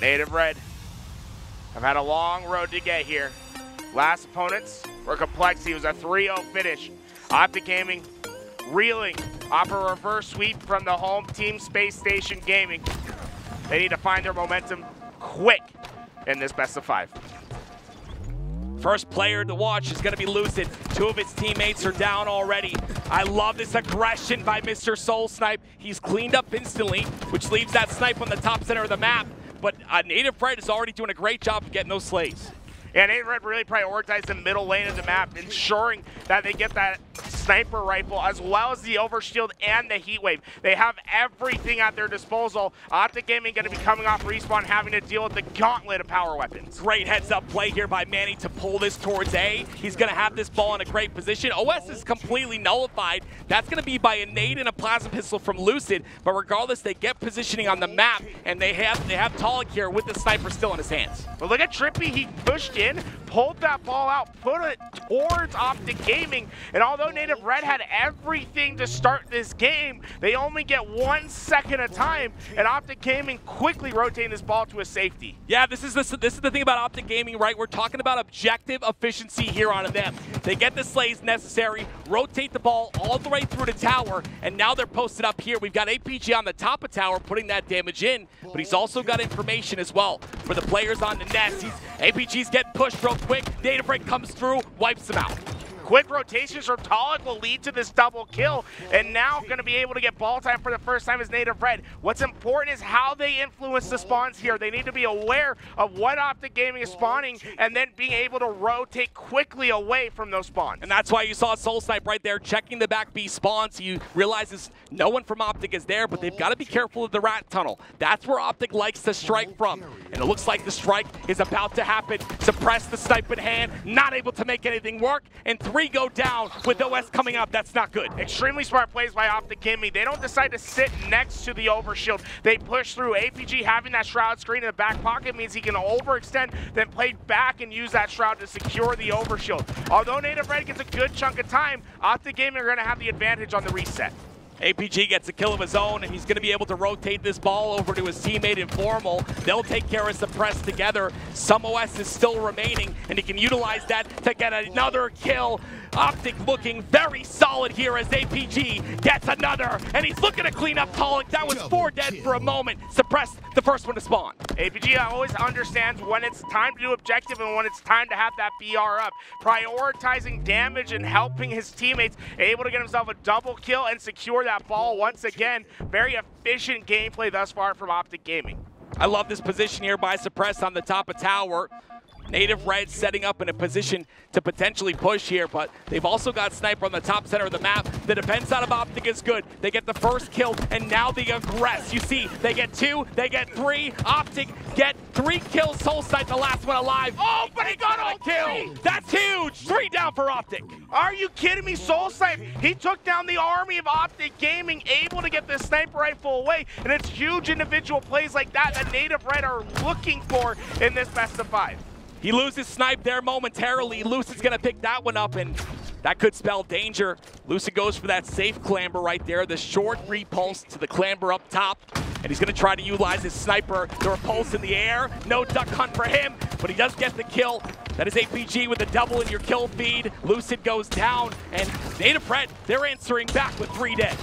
Native Red have had a long road to get here. Last opponents were Complexity. It was a 3-0 finish. OpTic Gaming reeling off a reverse sweep from the home team Space Station Gaming. They need to find their momentum quick in this best of 5. First player to watch is going to be Lucid. 2 of his teammates are down already. I love this aggression by Mr. Soul Snipe. He's cleaned up instantly, which leaves that snipe on the top center of the map. But Native Red is already doing a great job of getting those slays. Yeah, Native Red really prioritized the middle lane of the map, ensuring that they get that sniper rifle as well as the overshield and the heat wave. They have everything at their disposal. OpTic Gaming going to be coming off respawn, having to deal with the gauntlet of power weapons. Great heads-up play here by Manny to pull this towards A. He's going to have this ball in a great position. OS is completely nullified. That's going to be by a nade and a plasma pistol from Lucid, but regardless, they get positioning on the map, and they have Toolez here with the sniper still in his hands. But look at Trippy. He pushed in, pulled that ball out, put it towards OpTic Gaming, and although Native Red had everything to start this game, they only get 1 second of time, and OpTic Gaming quickly rotating this ball to a safety. Yeah, this is the thing about OpTic Gaming, right? We're talking about objective efficiency here on them. They get the slays necessary, rotate the ball all the way through the tower, and now they're posted up here. We've got APG on the top of tower putting that damage in, but he's also got information as well for the players on the nest. APG's getting pushed real quick. Native Red comes through, wipes them out. Quick rotations from Toolez will lead to this double kill, and now going to be able to get ball time for the first time as Native Red. What's important is how they influence the spawns here. They need to be aware of what OpTic Gaming is spawning and then being able to rotate quickly away from those spawns. And that's why you saw Soul Snipe right there checking the back B spawns. He realizes no one from OpTic is there, but they've got to be careful of the rat tunnel. That's where OpTic likes to strike from. And it looks like the strike is about to happen. Suppress the snipe in hand, not able to make anything work, and 3 go down with OS coming up. That's not good. Extremely smart plays by OpTic Gaming. They don't decide to sit next to the overshield. They push through. APG having that shroud screen in the back pocket means he can overextend, then play back and use that shroud to secure the overshield. Although Native Red gets a good chunk of time, OpTic Gaming are going to have the advantage on the reset. APG gets a kill of his own, and he's going to be able to rotate this ball over to his teammate Informal. They'll take care of Suppress together. Some OS is still remaining, and he can utilize that to get another kill. OpTic looking very solid here as APG gets another, and he's looking to clean up Toolez. That was 4 dead for a moment. Suppress the first one to spawn. APG always understands when it's time to do objective and when it's time to have that BR up. Prioritizing damage and helping his teammates, able to get himself a double kill and secure that ball once again. Very efficient gameplay thus far from OpTic Gaming. I love this position here by Suppress on the top of tower. Native Red setting up in a position to potentially push here, but they've also got Sniper on the top center of the map. The defense out of OpTic is good. They get the first kill, and now they aggress. You see, they get 2, they get 3. OpTic get 3 kills. Soul Snipe, the last one alive. Oh, but he got a kill. That's huge. 3 down for OpTic. Are you kidding me? Soul Snipe, he took down the army of OpTic Gaming, able to get the sniper rifle away, and it's huge individual plays like that that Native Red are looking for in this best of 5. He loses Snipe there momentarily. Lucid's gonna pick that one up, and that could spell danger. Lucid goes for that safe clamber right there, the short repulse to the clamber up top, and he's gonna try to utilize his sniper. The repulse in the air, no duck hunt for him, but he does get the kill. That is APG with a double in your kill feed. Lucid goes down, and Native Red, they're answering back with 3 dead.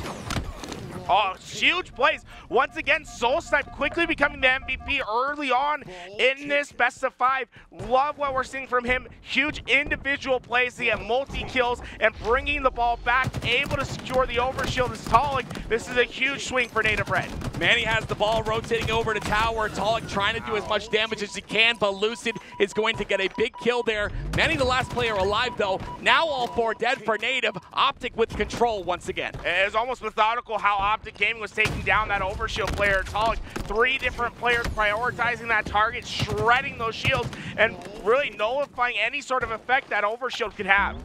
Oh, huge plays. Once again, Soul Snipe quickly becoming the MVP early on in this best of 5. Love what we're seeing from him. Huge individual plays to get multi-kills and bringing the ball back, able to secure the overshield as Toolez. This is a huge swing for Native Red. Manny has the ball rotating over to tower. Toolez trying to do as much damage as he can, but Lucid is going to get a big kill there. Manny the last player alive though. Now all 4 dead for Native. OpTic with control once again. It was almost methodical how OpTic Gaming was taking down that overshield player. Toolez, 3 different players prioritizing that target, shredding those shields, and really nullifying any sort of effect that overshield could have.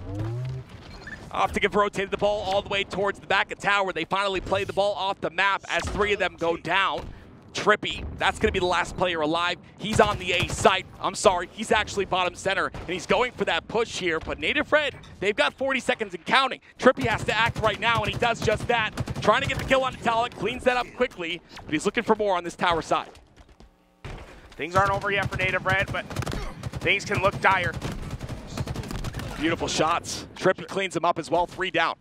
OpTic have rotated the ball all the way towards the back of tower. They finally play the ball off the map as 3 of them go down. Trippy, that's going to be the last player alive. He's on the A site. I'm sorry, he's actually bottom center, and he's going for that push here. But Native Red, they've got 40 seconds and counting. Trippy has to act right now, and he does just that. Trying to get the kill on Toolez, cleans that up quickly, but he's looking for more on this tower side. Things aren't over yet for Native Red, but things can look dire. Beautiful shots. Trippy cleans him up as well, 3 down.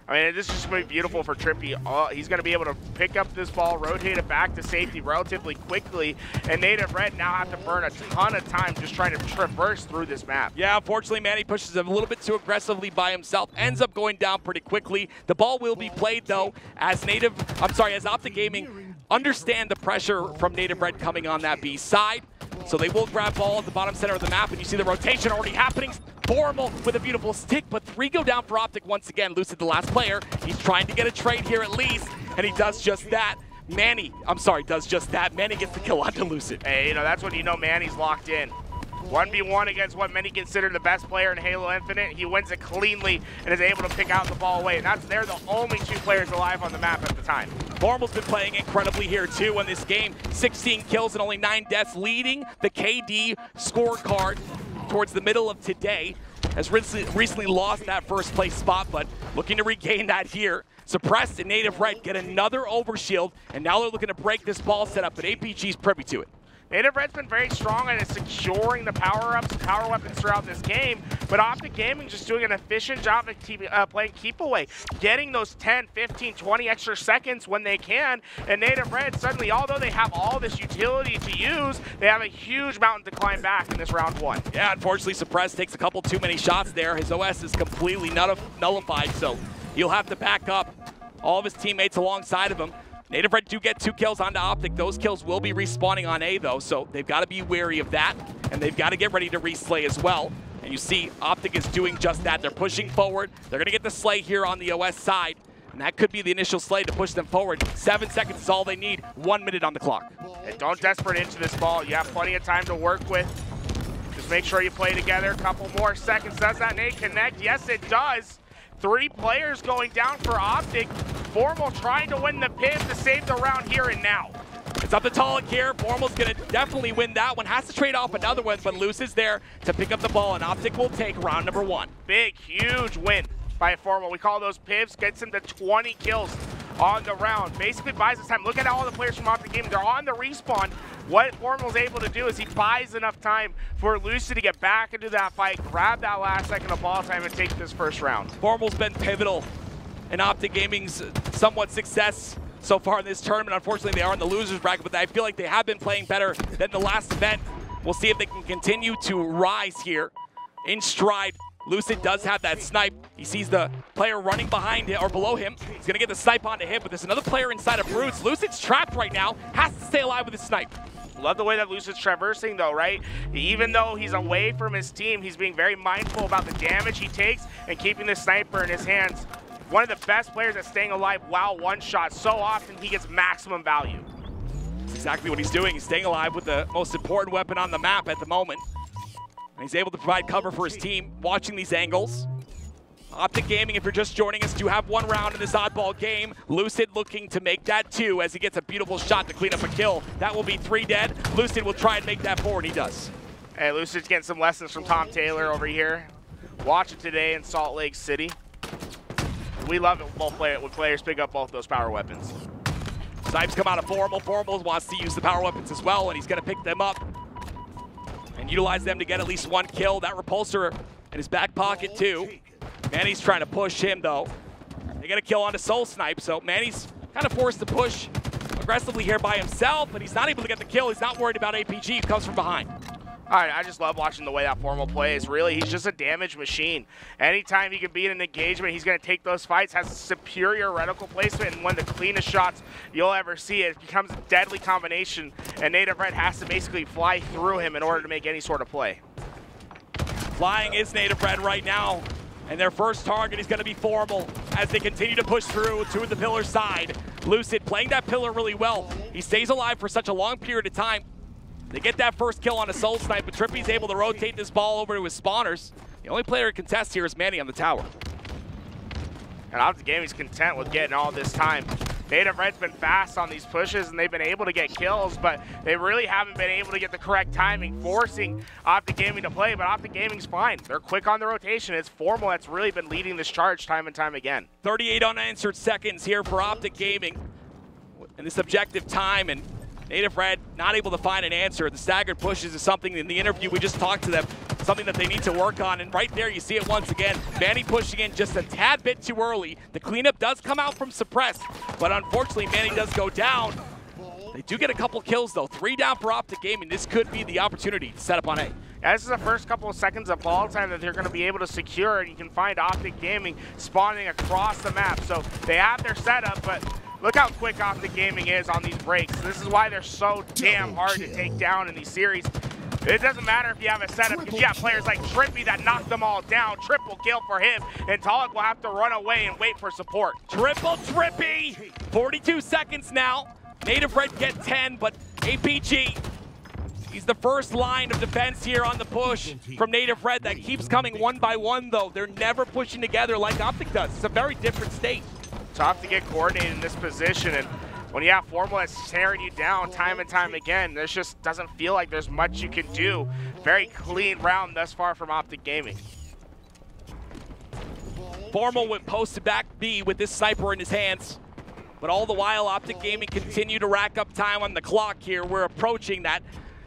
I mean, this is just going to be beautiful for Trippy. He's going to be able to pick up this ball, rotate it back to safety relatively quickly, and Native Red now have to burn a ton of time just trying to traverse through this map. Yeah, unfortunately, Manny pushes him a little bit too aggressively by himself, ends up going down pretty quickly. The ball will be played, though, as OpTic Gaming understand the pressure from Native Red coming on that B side. So they will grab ball at the bottom center of the map, and you see the rotation already happening. Formal with a beautiful stick, but 3 go down for OpTic once again. Lucid, the last player. He's trying to get a trade here at least, and he does just that. Manny does just that. Manny gets the kill onto Lucid. Hey, you know, that's when you know Manny's locked in. 1v1 against what many consider the best player in Halo Infinite. He wins it cleanly and is able to pick out the ball away. And they're the only 2 players alive on the map at the time. Formal's been playing incredibly here too in this game. 16 kills and only 9 deaths, leading the KD scorecard towards the middle of today. Has recently lost that first place spot, but looking to regain that here. Suppressed and Native Red get another overshield, and now they're looking to break this ball setup, but APG's privy to it. Native Red's been very strong at securing the power-ups and power weapons throughout this game, but OpTic Gaming just doing an efficient job at playing keep away, getting those 10, 15, 20 extra seconds when they can, and Native Red suddenly, although they have all this utility to use, they have a huge mountain to climb back in this round 1. Yeah, unfortunately, Suppressed takes a couple too many shots there. His OS is completely nullified, so he'll have to back up all of his teammates alongside of him. Native Red do get 2 kills onto OpTic. Those kills will be respawning on A, though, so they've got to be wary of that, and they've got to get ready to reslay as well. And you see OpTic is doing just that. They're pushing forward. They're going to get the slay here on the OS side, and that could be the initial slay to push them forward. 7 seconds is all they need. 1 minute on the clock. And don't desperate into this ball. You have plenty of time to work with. Just make sure you play together. A couple more seconds. Does that nade connect? Yes, it does. 3 players going down for OpTic. Formal trying to win the pin to save the round here and now. It's up to Toolez here. Formal's going to definitely win that one. Has to trade off another one, but Lucid's there to pick up the ball, and OpTic will take round number 1. Big, huge win by Formal. We call those pips. Gets him to 20 kills on the round. Basically buys us time. Look at all the players from OpTic Gaming. They're on the respawn. What Formal's able to do is he buys enough time for Lucid to get back into that fight, grab that last second of ball time, and take this first round. Formal's been pivotal in OpTic Gaming's somewhat success so far in this tournament. Unfortunately, they are in the losers bracket, but I feel like they have been playing better than the last event. We'll see if they can continue to rise here in stride. Lucid does have that snipe. He sees the player running behind him or below him. He's going to get the snipe onto him, but there's another player inside of Brutes. Lucid's trapped right now. Has to stay alive with his snipe. Love the way that Lucid's traversing, though, right? Even though he's away from his team, he's being very mindful about the damage he takes and keeping the sniper in his hands. One of the best players at staying alive while one-shot. So often he gets maximum value. That's exactly what he's doing. He's staying alive with the most important weapon on the map at the moment. And he's able to provide cover for his team, watching these angles. OpTic Gaming, if you're just joining us, do have 1 round in this oddball game. Lucid looking to make that 2 as he gets a beautiful shot to clean up a kill. That will be 3 dead. Lucid will try and make that 4, and he does. Hey, Lucid's getting some lessons from Tom Taylor over here. Watch it today in Salt Lake City. We love it when players pick up both those power weapons. Snipes come out of Formal. Formal wants to use the power weapons as well, and he's going to pick them up and utilize them to get at least 1 kill. That repulsor in his back pocket, too. Manny's trying to push him, though. They get a kill onto Soul Snipe, so Manny's kind of forced to push aggressively here by himself, but he's not able to get the kill. He's not worried about APG. He comes from behind. All right, I just love watching the way that Formal plays. Really, he's just a damage machine. Anytime he can be in an engagement, he's going to take those fights, has superior reticle placement, and one of the cleanest shots you'll ever see. It becomes a deadly combination, and Native Red has to basically fly through him in order to make any sort of play. Flying is Native Red right now, and their first target is going to be Formal as they continue to push through to the pillar side. Lucid playing that pillar really well. He stays alive for such a long period of time. They get that first kill on a Soul Snipe, but Trippy's able to rotate this ball over to his spawners. The only player who contests here is Manny on the tower. And OpTic Gaming's content with getting all this time. Native Red's been fast on these pushes, and they've been able to get kills, but they really haven't been able to get the correct timing, forcing OpTic Gaming to play, but OpTic Gaming's fine. They're quick on the rotation. It's Formal that's really been leading this charge time and time again. 38 unanswered seconds here for OpTic Gaming in this objective time, and Native Red not able to find an answer. The staggered pushes is something in the interview we just talked to them, something that they need to work on. And right there you see it once again. Manny pushing in just a tad bit too early. The cleanup does come out from suppressed, but unfortunately Manny does go down. They do get a couple kills though. 3 down for OpTic Gaming. This could be the opportunity to set up on A. Yeah, this is the first couple of seconds of ball time that they're going to be able to secure, and you can find OpTic Gaming spawning across the map. So they have their setup, but look how quick OpTic Gaming is on these breaks. This is why they're so damn hard to take down in these series. It doesn't matter if you have a setup, because you got players like Trippy that knock them all down. Triple kill for him, and Toolez will have to run away and wait for support. Triple Trippy! 42 seconds now. Native Red get 10, but APG, he's the first line of defense here on the push from Native Red. That keeps coming one by one, though. They're never pushing together like OpTic does. It's a very different state. Tough to get coordinated in this position, and when you have Formal that's tearing you down time and time again, there just doesn't feel like there's much you can do. Very clean round thus far from OpTic Gaming. Formal went posted back B with this sniper in his hands. But all the while, OpTic Gaming continue to rack up time on the clock here. We're approaching that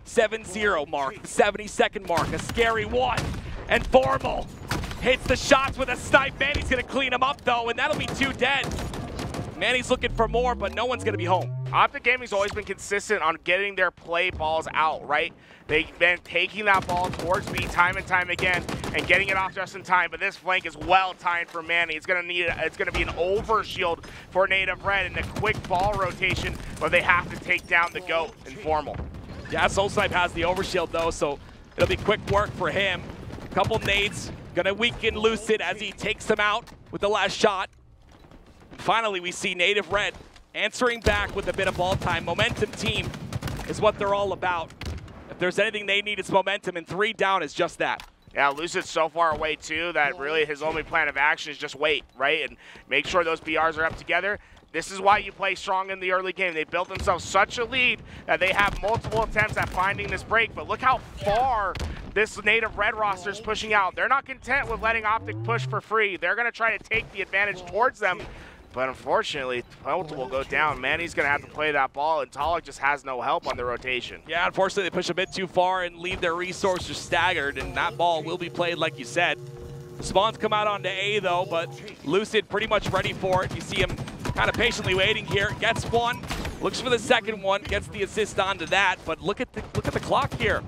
7-0 mark, the 70-second mark, a scary one. And Formal hits the shots with a snipe. Manny's gonna clean him up though, and that'll be 2 dead. Manny's looking for more, but no one's gonna be home. OpTic Gaming's always been consistent on getting their play balls out, right? They've been taking that ball towards me time and time again and getting it off just in time, but this flank is well timed for Manny. It's gonna be an overshield for Native Red and a quick ball rotation, but they have to take down the GOAT in Formal. Yeah, SoulSnipe has the overshield though, so it'll be quick work for him. Couple nades, gonna weaken Lucid as he takes them out with the last shot. Finally, we see Native Red answering back with a bit of ball time. Momentum team is what they're all about. If there's anything they need, it's momentum, and 3 down is just that. Yeah, Lucid's so far away too that really his only plan of action is just wait, right? And make sure those BRs are up together. This is why you play strong in the early game. They built themselves such a lead that they have multiple attempts at finding this break, but look how far this Native Red roster is pushing out. They're not content with letting OpTic push for free. They're gonna try to take the advantage towards them. But unfortunately, Toolez will go down. Manny's going to have to play that ball, and Toolez just has no help on the rotation. Yeah, unfortunately, they push a bit too far and leave their resources staggered, and that ball will be played like you said. The spawns come out onto A, though, but Lucid pretty much ready for it. You see him kind of patiently waiting here. Gets one, looks for the second one, gets the assist onto that, but look at the clock here.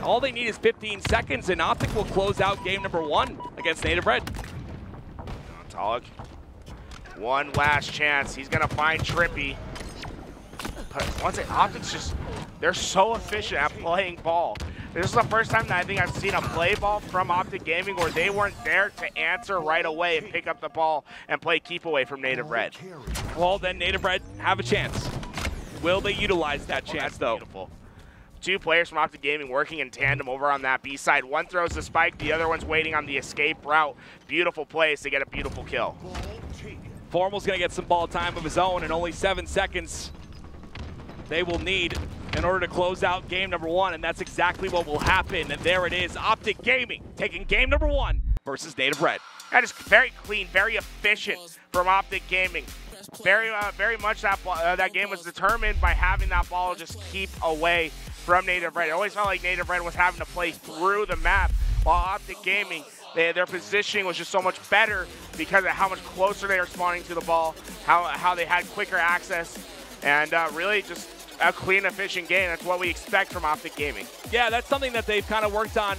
All they need is 15 seconds, and OpTic will close out game number 1 against Native Red. Toolez. One last chance. He's going to find Trippy. But once again, OpTic's just, they're so efficient at playing ball. This is the first time that I think I've seen a play ball from OpTic Gaming where they weren't there to answer right away and pick up the ball and play keep away from Native Red. Well, then Native Red have a chance. Will they utilize that chance, though? Beautiful. 2 players from OpTic Gaming working in tandem over on that B side. One throws the spike, the other one's waiting on the escape route. Beautiful plays to get a beautiful kill. Formal's gonna get some ball time of his own, and only 7 seconds they will need in order to close out game number 1, and that's exactly what will happen. And there it is, OpTic Gaming taking game number 1 versus Native Red. That is very clean, very efficient from OpTic Gaming. Very much that game was determined by having that ball just keep away from Native Red. It always felt like Native Red was having to play through the map, while OpTic Gaming, their positioning was just so much better because of how much closer they were spawning to the ball, how they had quicker access, and really just a clean, efficient game. That's what we expect from OpTic Gaming. Yeah, that's something that they've kind of worked on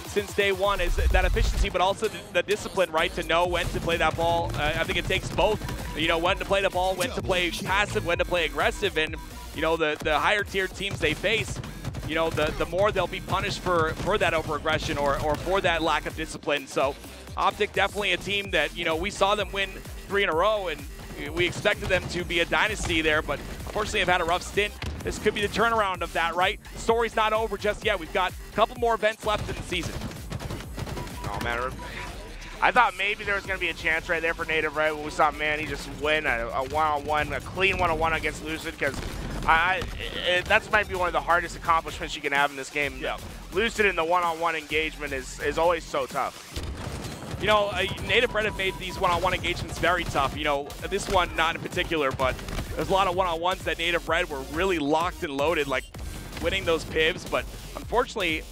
since day one, is that efficiency, but also the discipline, right, to know when to play that ball. I think it takes both, you know, when to play the ball, when to play passive, when to play aggressive, and, you know, the higher tier teams they face, you know, the more they'll be punished for that over-aggression or for that lack of discipline. So OpTic definitely a team that, you know, we saw them win 3 in a row, and we expected them to be a dynasty there, but unfortunately have had a rough stint. This could be the turnaround of that, right? The story's not over just yet. We've got a couple more events left in the season. Oh, man. I thought maybe there was going to be a chance right there for Native Red when we saw Manny just win a one-on-one, a clean one-on-one against Lucid, because that might be one of the hardest accomplishments you can have in this game. Yeah. Lucid in the one-on-one engagement is always so tough. You know, Native Red have made these one-on-one engagements very tough. You know, this one not in particular, but There's a lot of one-on-ones that Native Red were really locked and loaded, like winning those pivs, but unfortunately,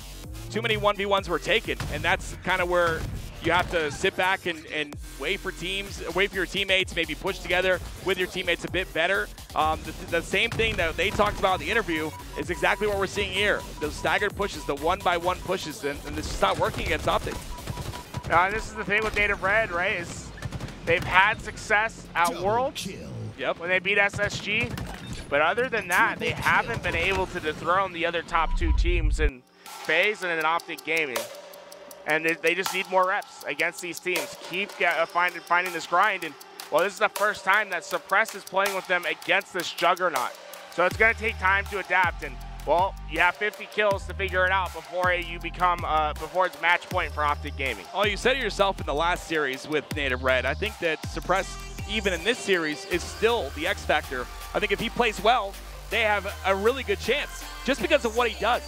too many 1v1s were taken, and that's kind of where you have to sit back and wait for your teammates, maybe push together with your teammates a bit better. The same thing that they talked about in the interview is exactly what we're seeing here. Those staggered pushes, the one-by-one pushes, and this is not working against OpTic. This is the thing with Native Red, right? Is they've had success at Worlds when they beat SSG, but other than that, they haven't been able to dethrone the other top 2 teams in FaZe and in OpTic Gaming. And they just need more reps against these teams. Keep finding this grind. And, well, this is the first time that Suppress is playing with them against this juggernaut. So it's going to take time to adapt. And, well, you have 50 kills to figure it out before you become, before it's match point for OpTic Gaming. Oh, you said it yourself in the last series with Native Red. I think that Suppress, even in this series, is still the X factor. I think if he plays well, they have a really good chance just because of what he does.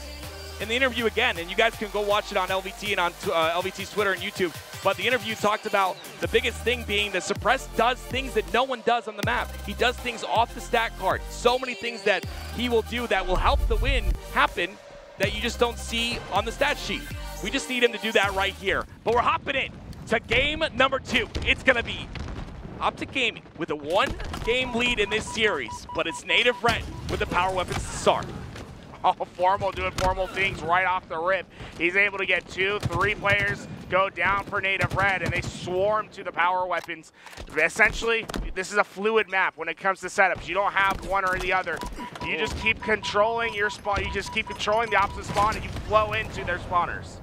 In the interview again, and you guys can go watch it on LVT and on LVT's Twitter and YouTube, but the interview talked about the biggest thing being that Suppress does things that no one does on the map. He does things off the stat card. So many things that he will do that will help the win happen that you just don't see on the stat sheet. We just need him to do that right here. But we're hopping in to game number 2. It's going to be OpTic Gaming with a 1-game lead in this series, but it's Native Red with the power weapons to start. Oh, Formal doing formal things right off the rip. He's able to get 2, 3 players go down for Native Red, and they swarm to the power weapons. Essentially, this is a fluid map when it comes to setups. You don't have one or the other. You just keep controlling your spawn. You just keep controlling the opposite spawn, and you flow into their spawners.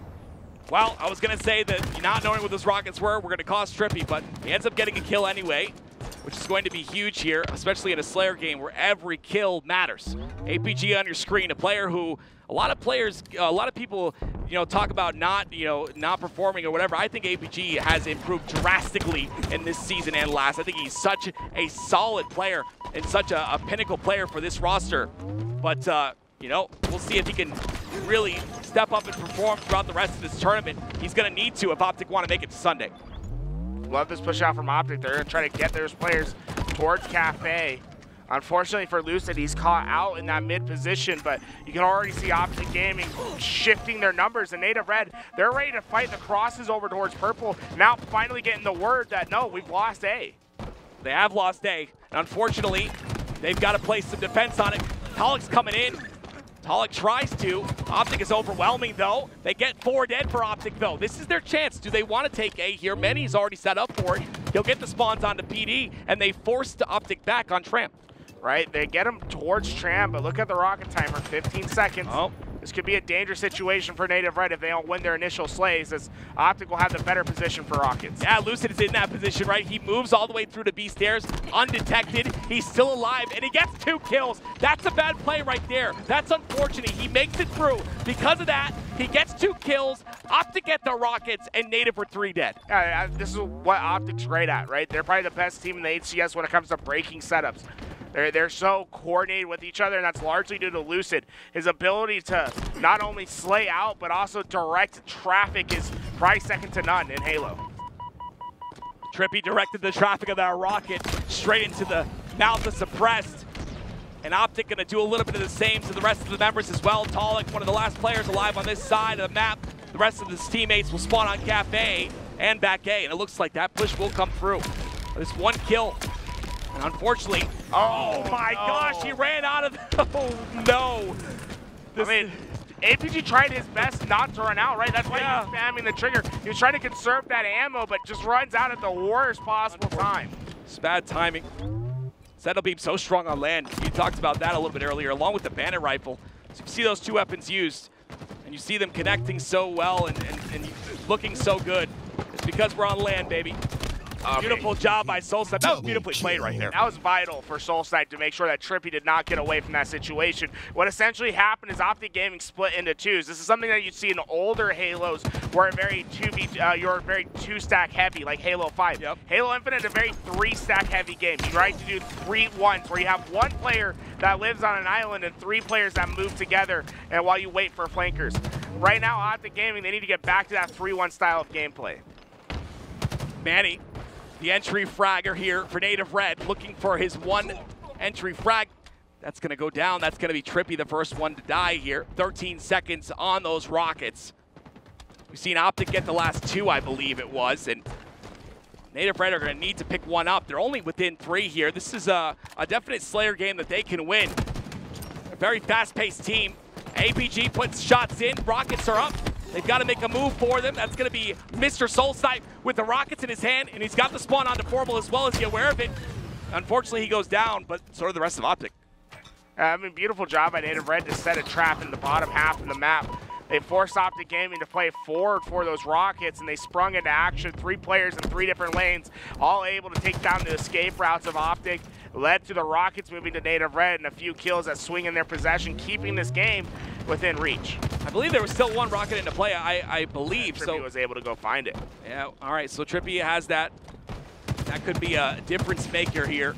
Well, I was going to say that not knowing what those rockets were going to cost Trippy, but he ends up getting a kill anyway, which is going to be huge here, especially in a Slayer game where every kill matters. APG on your screen, a player who a lot of people, talk about not performing or whatever. I think APG has improved drastically in this season and last. I think he's such a solid player and such a pinnacle player for this roster. But, we'll see if he can really step up and perform throughout the rest of this tournament. He's going to need to if OpTic want to make it to Sunday. Love this push out from OpTic. They're going to try to get those players towards Cafe. Unfortunately for Lucid, he's caught out in that mid position, but you can already see OpTic Gaming shifting their numbers. And Native Red, they're ready to fight the crosses over towards Purple. Now finally getting the word that, no, we've lost A. They have lost A. And unfortunately, they've got to place some defense on it. Tolic's coming in. Tolic tries to. OpTic is overwhelming, though. They get 4 dead for OpTic, though. This is their chance. Do they want to take A here? Manny's already set up for it. He'll get the spawns onto PD, and they force the OpTic back on Tramp. Right, they get him towards Tram, but look at the rocket timer, 15 seconds. Oh. This could be a dangerous situation for Native Red if they don't win their initial slays, as OpTic will have the better position for rockets. Yeah, Lucid is in that position, right? He moves all the way through to B stairs, undetected. He's still alive, and he gets 2 kills. That's a bad play right there. That's unfortunate. He makes it through. Because of that, he gets 2 kills. OpTic get the rockets, and Native were 3 dead. Yeah, this is what OpTic's great at, right? They're probably the best team in the HCS when it comes to breaking setups. They're so coordinated with each other, and that's largely due to Lucid. His ability to not only slay out, but also direct traffic is probably second to none in Halo. Trippy directed the traffic of that rocket straight into the mouth of Suppressed. And OpTic going to do a little bit of the same to the rest of the members as well. Tolic, one of the last players alive on this side of the map. The rest of his teammates will spawn on Cafe and back A, and it looks like that push will come through. This 1 kill. And unfortunately, oh my gosh, he ran out of, oh no. APG tried his best not to run out, right? That's why he was spamming the trigger. He was trying to conserve that ammo, but just runs out at the worst possible time. It's bad timing. Sentinel Beam so strong on land. You talked about that a little bit earlier, along with the Bandit Rifle. So you see those 2 weapons used, and you see them connecting so well and looking so good. It's because we're on land, baby. Beautiful job by Soulsnipe. That was beautifully played right there. That was vital for Soulsnipe to make sure that Trippy did not get away from that situation. What essentially happened is OpTic Gaming split into 2s. This is something that you'd see in older Halos where you're very 2-stack heavy, like Halo 5. Yep. Halo Infinite is a very 3-stack heavy game. You try to do 3-1s where you have 1 player that lives on an island and 3 players that move together and while you wait for flankers. Right now, OpTic Gaming, they need to get back to that 3-1 style of gameplay. Manny, the entry fragger here for Native Red, looking for his 1 entry frag. That's going to go down. That's going to be Trippy, the first one to die here. 13 seconds on those rockets. We've seen OpTic get the last 2, I believe it was, and Native Red are going to need to pick one up. They're only within 3 here. This is a definite Slayer game that they can win. A very fast-paced team. APG puts shots in. Rockets are up. They've got to make a move for them. That's going to be Mr. Soulsnipe with the rockets in his hand, and he's got the spawn on Deformable as well. Is he aware of it? Unfortunately, he goes down, but so are the rest of OpTic. I mean, beautiful job by Native Red to set a trap in the bottom half of the map. They forced OpTic Gaming to play forward for those rockets, and they sprung into action. 3 players in 3 different lanes, all able to take down the escape routes of OpTic. Led to the Rockets moving to Native Red and a few kills that swing in their possession, keeping this game within reach. I believe there was still 1 rocket into play, I believe. Trippy was able to go find it. Yeah, all right, so Trippy has that. That could be a difference maker here.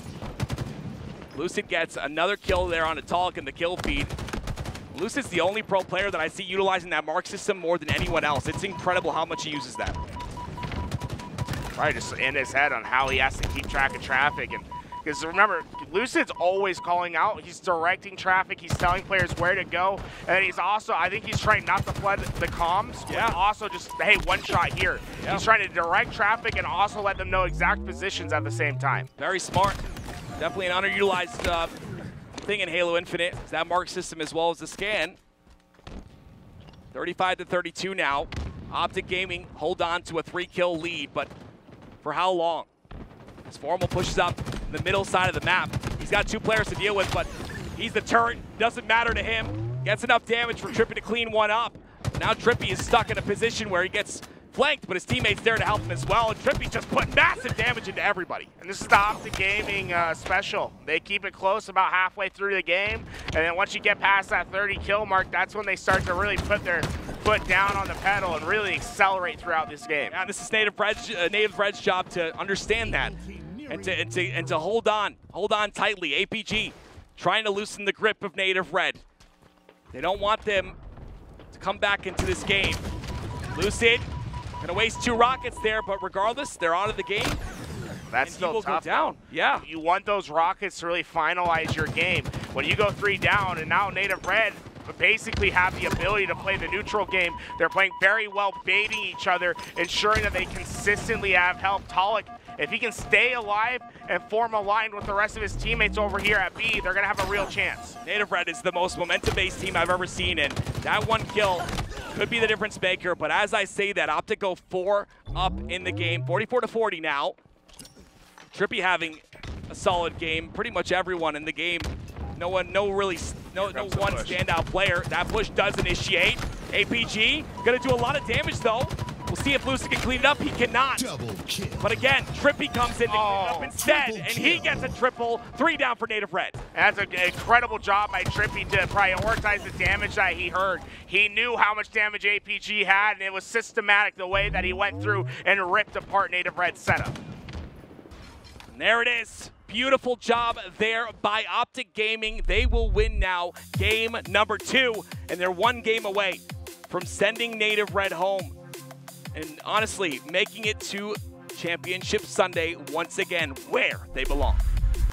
Lucid gets another kill there on Atalic in the kill feed. Lucid's the only pro player that I see utilizing that mark system more than anyone else. It's incredible how much he uses that. Right, just in his head on how he has to keep track of traffic. And because remember, Lucid's always calling out. He's directing traffic. He's telling players where to go. And he's also, I think he's trying not to flood the comms. Yeah. Also just, hey, one shot here. Yeah. He's trying to direct traffic and also let them know exact positions at the same time. Very smart. Definitely an underutilized thing in Halo Infinite. Is that mark system as well as the scan. 35-32 now. OpTic Gaming hold on to a 3-kill lead, but for how long? As Formal pushes up the middle side of the map. He's got 2 players to deal with, but he's the turret. Doesn't matter to him. Gets enough damage for Trippy to clean one up. Now Trippy is stuck in a position where he gets flanked, but his teammate's there to help him as well. And Trippy just put massive damage into everybody. And this is the OpTic Gaming special. They keep it close about halfway through the game, and then once you get past that 30 kill mark, that's when they start to really put their foot down on the pedal and really accelerate throughout this game. Yeah, this is Native Red's job to understand that and to hold on tightly. APG trying to loosen the grip of Native Red. They don't want them to come back into this game. Lucid gonna waste 2 rockets there, but regardless, they're out of the game. That's still tough. Go down. Yeah. You want those rockets to really finalize your game. When you go 3 down, and now Native Red basically have the ability to play the neutral game. They're playing very well, baiting each other, ensuring that they consistently have help. Talik, if he can stay alive and form a line with the rest of his teammates over here at B, they're gonna have a real chance. Native Red is the most momentum-based team I've ever seen, and that 1 kill could be the difference maker. But as I say that, OpTic go 4 up in the game, 44-40 now. Trippy having a solid game. Pretty much everyone in the game. No one standout player. That push does initiate. APG gonna do a lot of damage though. We'll see if Lucid can clean it up. He cannot. But again, Trippy comes in to clean it up instead, and he gets a triple. 3 down for Native Red. That's an incredible job by Trippy to prioritize the damage that he heard. He knew how much damage APG had, and it was systematic the way that he went through and ripped apart Native Red's setup. And there it is. Beautiful job there by OpTic Gaming. They will win now game number 2, and they're 1 game away from sending Native Red home. And honestly, making it to Championship Sunday once again, where they belong.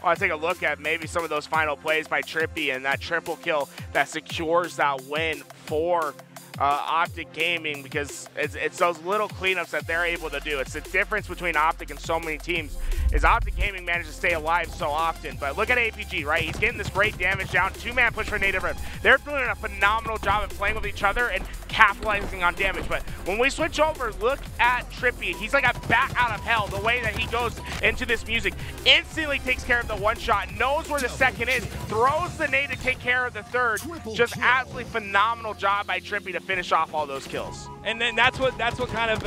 I take a look at maybe some of those final plays by Trippy and that triple kill that secures that win for OpTic Gaming, because it's those little cleanups that they're able to do. It's the difference between OpTic and so many teams is OpTic Gaming manages to stay alive so often. But look at APG, right? He's getting this great damage down. 2-man push for Native Red. They're doing a phenomenal job of playing with each other and capitalizing on damage. But when we switch over, look at Trippy. He's like a bat out of hell. The way that he goes into this music, instantly takes care of the 1 shot, knows where the second is, throws the nade to take care of the third. Just absolutely phenomenal job by Trippy to finish off all those kills. And then that's what kind of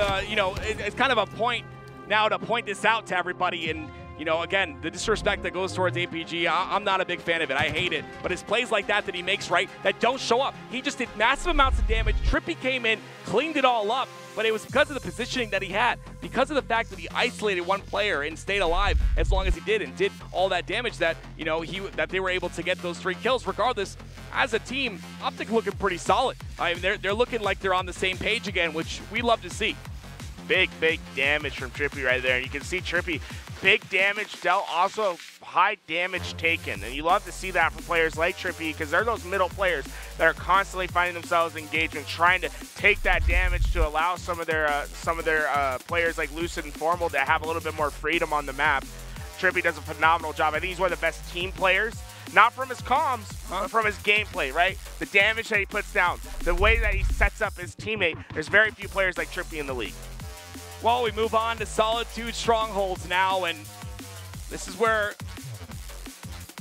it's kind of a point now to point this out to everybody. And again, the disrespect that goes towards APG, I'm not a big fan of it. I hate it. But it's plays like that he makes, right, that don't show up. He just did massive amounts of damage. Trippy came in, cleaned it all up, but it was because of the positioning that he had, because of the fact that he isolated 1 player and stayed alive as long as he did, and did all that damage that, that they were able to get those 3 kills. Regardless, as a team, OpTic looking pretty solid. I mean, they're looking like they're on the same page again, which we love to see. Big damage from Trippy right there. And you can see Trippy, big damage dealt, also high damage taken, and you love to see that from players like Trippy, because they're those middle players that are constantly finding themselves engaged and trying to take that damage to allow some of their players like Lucid and Formal to have a little bit more freedom on the map. Trippy does a phenomenal job. I think he's one of the best team players, not from his comms, but from his gameplay, right? The damage that he puts down, the way that he sets up his teammate. There's very few players like Trippy in the league. Well, we move on to Solitude Strongholds now, and this is where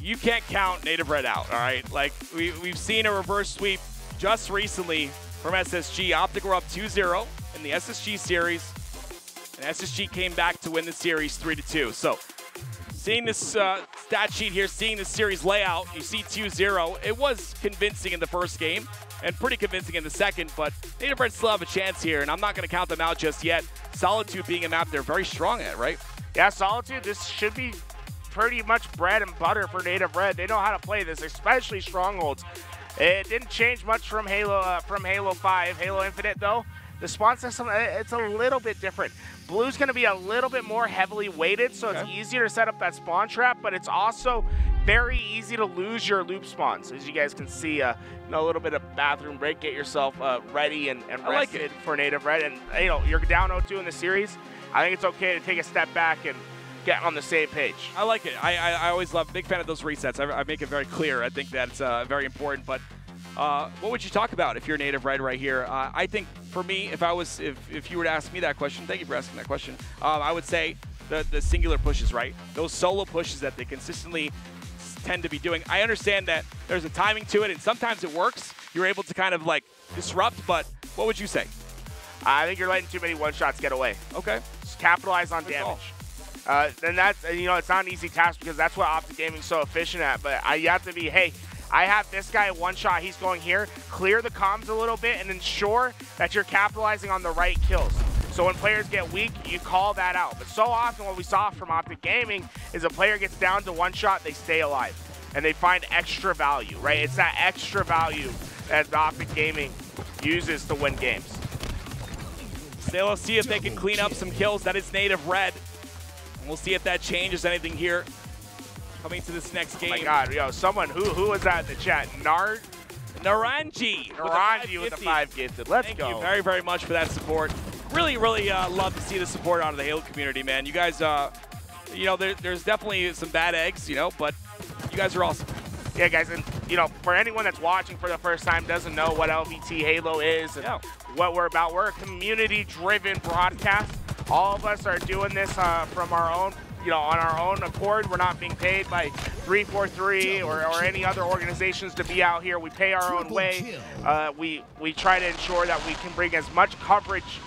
you can't count Native Red out, all right? Like, we've seen a reverse sweep just recently from SSG. OpTic were up 2-0 in the SSG series, and SSG came back to win the series 3-2. So, seeing this stat sheet here, seeing this series layout, you see 2-0. It was convincing in the first game and pretty convincing in the second, but Native Red still have a chance here, and I'm not going to count them out just yet. Solitude being a map they're very strong at, right? Yeah, Solitude, this should be pretty much bread and butter for Native Red. They know how to play this, especially Strongholds. It didn't change much from Halo 5. Halo Infinite, though, the spawn system, it's a little bit different. Blue's going to be a little bit more heavily weighted, so it's easier to set up that spawn trap, but it's also very easy to lose your loop spawns. As you guys can see, a little bit of bathroom break, get yourself ready and rested for Native Red. And you're down 0-2 in the series. I think it's okay to take a step back and get on the same page. I like it. I always love, big fan of those resets. I make it very clear. I think that's very important. But what would you talk about if you're Native Red right here? I think for me, if you were to ask me that question, thank you for asking that question. I would say the singular pushes, right? Those solo pushes that they consistently tend to be doing. I understand that there's a timing to it, and sometimes it works. You're able to kind of like disrupt, but what would you say? I think you're letting too many one-shots get away. Okay. Just capitalize on damage. And that's, it's not an easy task because that's what OpTic Gaming's so efficient at, but you have to be, hey, I have this guy one shot, he's going here, clear the comms a little bit and ensure that you're capitalizing on the right kills. So when players get weak, you call that out. But so often what we saw from OpTic Gaming is a player gets down to one shot, they stay alive. And they find extra value, right? It's that extra value that OpTic Gaming uses to win games. So let's see if they can clean up some kills. That is Native Red. And we'll see if that changes anything here coming to this next game. Oh my God, someone, who was that in the chat? Naranji with the 5 gifted. Let's go. Thank you very, very much for that support. Really, really love to see the support out of the Halo community, man. You guys, there's definitely some bad eggs, but you guys are awesome. Yeah, guys, and for anyone that's watching for the first time, doesn't know what LVT Halo is and what we're about, we're a community-driven broadcast. All of us are doing this from our own, on our own accord. We're not being paid by 343 or any other organizations to be out here. We pay our own way. We try to ensure that we can bring as much coverage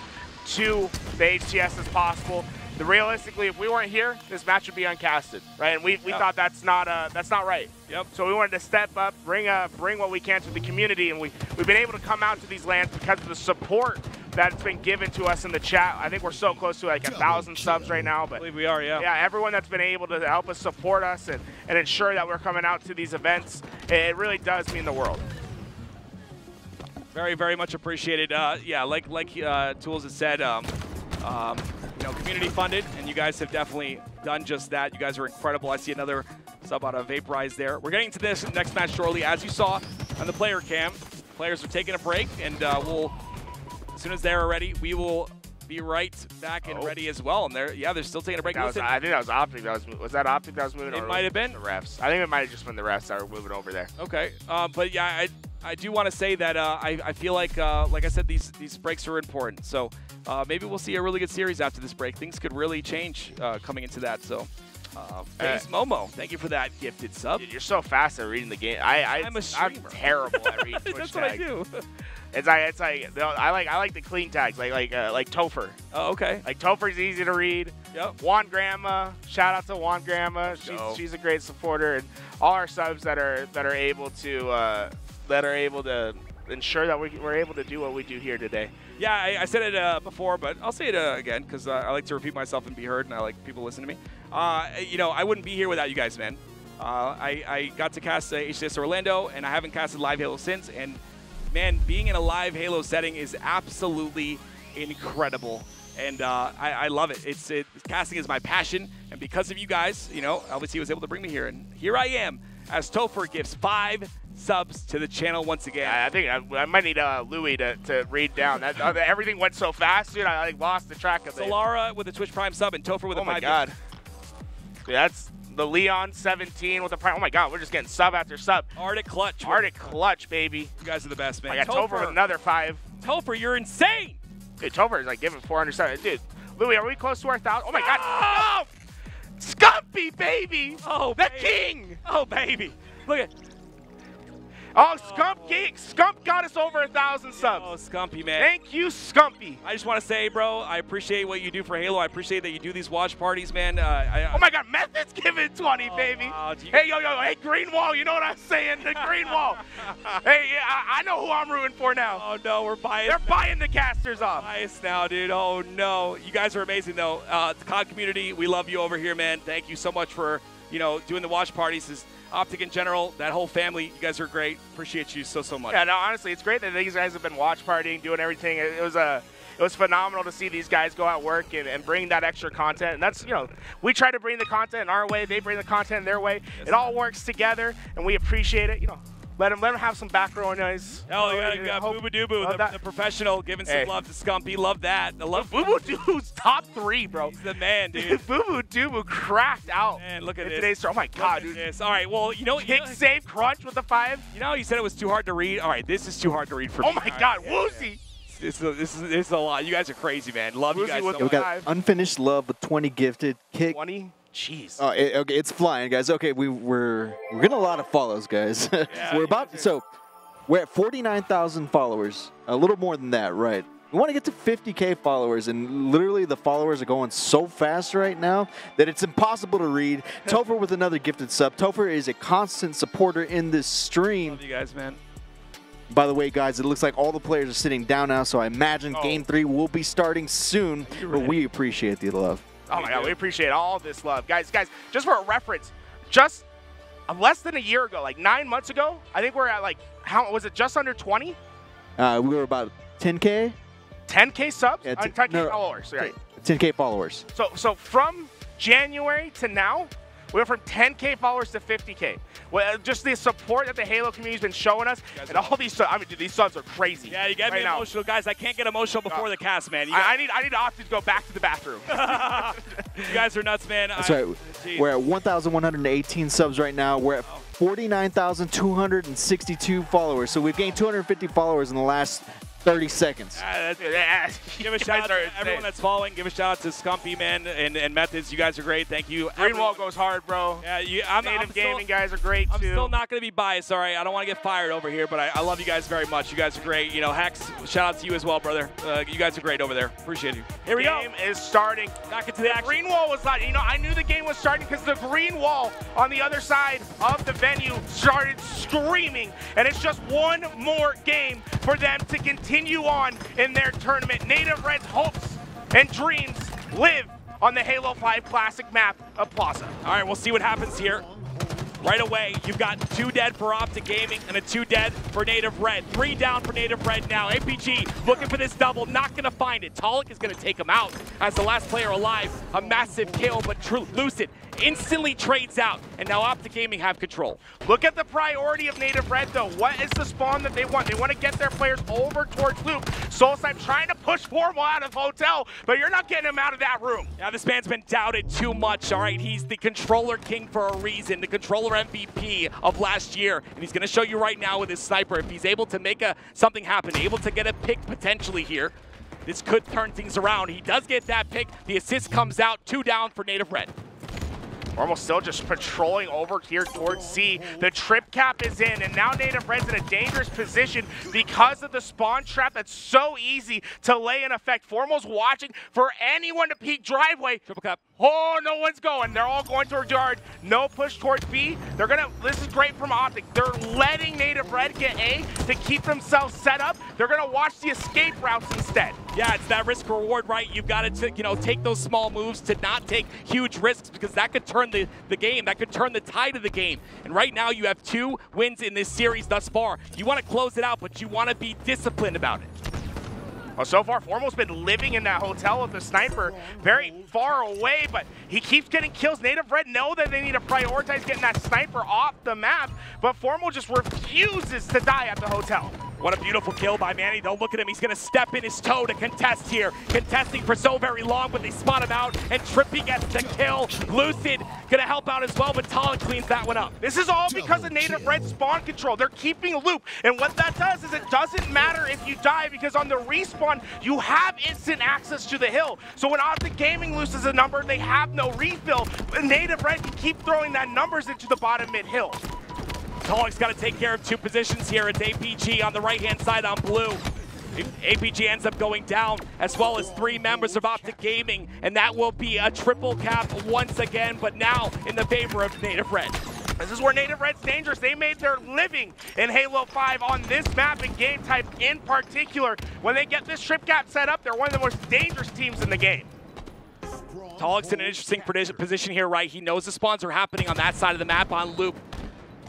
to the HCS as possible. Realistically, if we weren't here, this match would be uncasted, right? And we thought that's not right. Yep. So we wanted to step up, bring what we can to the community, and we've been able to come out to these lands because of the support that's been given to us in the chat. I think we're so close to like 1,000 subs right now. But I believe we are, yeah. Yeah, everyone that's been able to help us support us and ensure that we're coming out to these events, it really does mean the world. Very, very much appreciated. Yeah, like Toolez has said, community funded, and you guys have definitely done just that. You guys are incredible. I see another sub out of Vaporize there. We're getting to this next match shortly. As you saw on the player cam, players are taking a break, and as soon as they're ready, we will be right back and ready as well. And they're still taking a break. I think that was OpTic. Was that OpTic that was moving? It might have been the refs. I think it might have just been the refs that were moving over there. Okay, but yeah, I do want to say that I feel like I said, these breaks are important. So maybe we'll see a really good series after this break. Things could really change coming into that. So, Face Momo, thank you for that gifted sub. Dude, you're so fast at reading the game. I'm terrible at reading Twitch That's tags. what I do. It's like I like the clean tags, like Topher. Oh, okay. Like Topher's easy to read. Yep. Juan Grandma, shout out to Juan Grandma. She's a great supporter, and all our subs that are able to ensure that we're able to do what we do here today. Yeah, I said it before, but I'll say it again because I like to repeat myself and be heard, and I like people listening to me. I wouldn't be here without you guys, man. I got to cast HCS Orlando, and I haven't casted live Halo since, and man, being in a live Halo setting is absolutely incredible, and I love it. Casting is my passion, and And because of you guys, you know, obviously he was able to bring me here. And here I am as Topher gives 5 subs to the channel once again. I think I might need Louis to read down. Everything went so fast, dude. I lost the track of it. Solara with a Twitch Prime sub and Topher with a 5. Oh my God. Dude, that's the Leon 17 with the Prime. Oh my God, we're just getting sub after sub. Arctic Clutch. Arctic Clutch, baby. You guys are the best, man. I got Topher with another 5. Topher, you're insane. Dude, Topher is like giving 407. Dude, Louis, are we close to our 1,000? Oh my God. Oh! Scumpy, baby. Oh, the baby. king. Oh, baby. Look at. Oh, Scump got us over 1,000 subs. Oh, Scumpy, man. Thank you, Scumpy. I just want to say, bro, I appreciate what you do for Halo. I appreciate that you do these watch parties, man. Oh my God, Method's giving 20, baby. Wow, hey, hey, Green Wall, you know what I'm saying? The Green Wall. Hey, yeah, I know who I'm rooting for now. Oh no, we're biased. They're buying the casters off. Biased now, dude. Oh no, you guys are amazing though. The COD community, we love you over here, man. Thank you so much for doing the watch parties. OpTic in general, that whole family, you guys are great. Appreciate you so much. Yeah, no, honestly, it's great that these guys have been watch partying, doing everything. It was phenomenal to see these guys go out work and bring that extra content. And that's, we try to bring the content in our way, they bring the content in their way. Yes, it all works together, and we appreciate it. Let them have some background noise. Oh, you got Boo Boo Doo, the professional, giving some love to Scumpy. Love that. I love Boo Boo Doo's top 3, bro. He's the man, dude. Boo Boo Doo cracked out. Man, look at this. Oh my God, dude. This. All right, well, Kick, save, crunch with the 5. You said it was too hard to read. All right, this is too hard to read for me. Oh my God, Woozy. This is a lot. You guys are crazy, man. Love you guys so much. We got Unfinished Love with 20 gifted. Kick. 20? Jeez. Oh, okay, it's flying, guys. Okay, we're getting a lot of follows, guys. Yeah, we're at 49,000 followers. A little more than that, right? We want to get to 50K followers, and literally the followers are going so fast right now that it's impossible to read. Topher with another gifted sub. Topher is a constant supporter in this stream. Love you guys, man. By the way, guys, it looks like all the players are sitting down now, so I imagine Game 3 will be starting soon, but we appreciate the love. Oh my God, we appreciate all this love. Guys, just for a reference, just less than a year ago, like 9 months ago, I think we're at how was it, just under 20? We were about 10K. 10K subs? Yeah, 10K followers, right? 10K followers. So from January to now, we went from 10K followers to 50K. Well, just the support that the Halo community's been showing us, and all these subs, dude, these subs are crazy. Yeah, you get me emotional, guys. I can't get emotional before the cast, man. I need OpTic to go back to the bathroom. You guys are nuts, man. That's right. We're at 1,118 subs right now. We're at 49,262 followers. So we've gained 250 followers in the last 30 seconds. Give a shout out to everyone that's following. Give a shout out to Scumpy, man, and Methods. You guys are great. Thank you. Green Wall goes hard, bro. Yeah, Native Gaming guys are great, too. I'm still not going to be biased, all right? I don't want to get fired over here, but I love you guys very much. You guys are great. Hex, shout out to you as well, brother. You guys are great over there. Appreciate you. Here we go. The game is starting. Back into the action. Green Wall was like, I knew the game was starting because the Green Wall on the other side of the venue started screaming, and it's just one more game for them to continue on in their tournament. Native Red's hopes and dreams live on the Halo 5 Classic map of Plaza. All right, we'll see what happens here. Right away, you've got 2 dead for OpTic Gaming and a 2 dead for Native Red. 3 down for Native Red now. APG looking for this double, not going to find it. Toolez is going to take him out as the last player alive. A massive kill, but Lucid instantly trades out, and now OpTic Gaming have control. Look at the priority of Native Red, though. What is the spawn that they want? They want to get their players over towards Loop. Soulsnipe trying to push Formal out of Hotel, but you're not getting him out of that room. Yeah, this man's been doubted too much, all right? He's the controller king for a reason, the controller MVP of last year, and he's going to show you right now with his sniper. If he's able to make something happen, able to get a pick potentially here, this could turn things around. He does get that pick. The assist comes out. 2 down for Native Red. Formal still just patrolling over here towards C. The trip cap is in, and now Native Red's in a dangerous position because of the spawn trap that's so easy to lay in effect. Formal's watching for anyone to peek driveway. Triple cap. Oh, no one's going. They're all going towards yard. No push towards B. This is great from OpTic. They're letting Native Red get A to keep themselves set up. They're gonna watch the escape routes instead. Yeah, it's that risk reward, right? You've got to, take those small moves to not take huge risks, because that could turn the game. That could turn the tide of the game. And right now you have 2 wins in this series thus far. You want to close it out, but you want to be disciplined about it. Well, so far, Formal's been living in that hotel with the sniper very far away, but he keeps getting kills. Native Red know that they need to prioritize getting that sniper off the map, but Formal just refuses to die at the hotel. What a beautiful kill by Manny, though. Look at him. He's going to step in his toe to contest here. Contesting for so very long, but they spot him out, and Trippy gets the kill. Lucid going to help out as well, but Toolez cleans that one up. This is all because of Native Red spawn control. They're keeping a loop, and what that does is it doesn't matter if you die, because on the respawn, you have instant access to the hill. So when OpTic Gaming loses a number, they have no refill, but Native Red can keep throwing that numbers into the bottom mid hill. Toolez got to take care of two positions here. It's APG on the right-hand side on blue. APG ends up going down, as well as 3 members of OpTic Gaming, and that will be a triple cap once again, but now in the favor of Native Red. This is where Native Red's dangerous. They made their living in Halo 5 on this map and game type in particular. When they get this trip cap set up, they're one of the most dangerous teams in the game. Toolez in an interesting position here, right? He knows the spawns are happening on that side of the map on loop,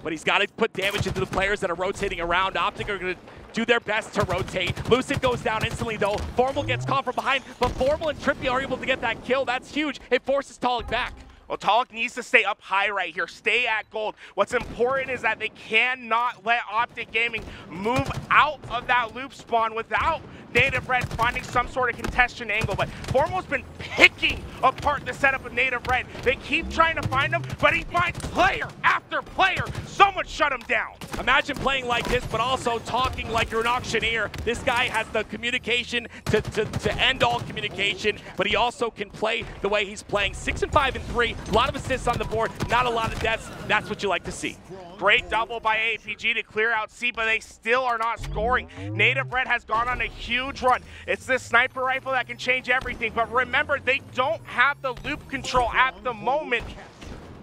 but he's got to put damage into the players that are rotating around. OpTic are going to do their best to rotate. Lucid goes down instantly, though. Formal gets caught from behind, but Formal and Trippy are able to get that kill. That's huge. It forces Toolez back. Well, Toolez needs to stay up high right here, stay at gold. What's important is that they cannot let OpTic Gaming move out of that loop spawn without Native Red finding some sort of contention angle. But Formal's been picking apart the setup of Native Red. They keep trying to find him, but he finds player after player. Someone shut him down. Imagine playing like this, but also talking like you're an auctioneer. This guy has the communication to end all communication, but he also can play the way he's playing. 6 and 5 and 3. A lot of assists on the board, not a lot of deaths. That's what you like to see. Great double by APG to clear out C, but they still are not scoring. Native Red has gone on a huge run. It's this sniper rifle that can change everything, but remember, they don't have the loop control at the moment.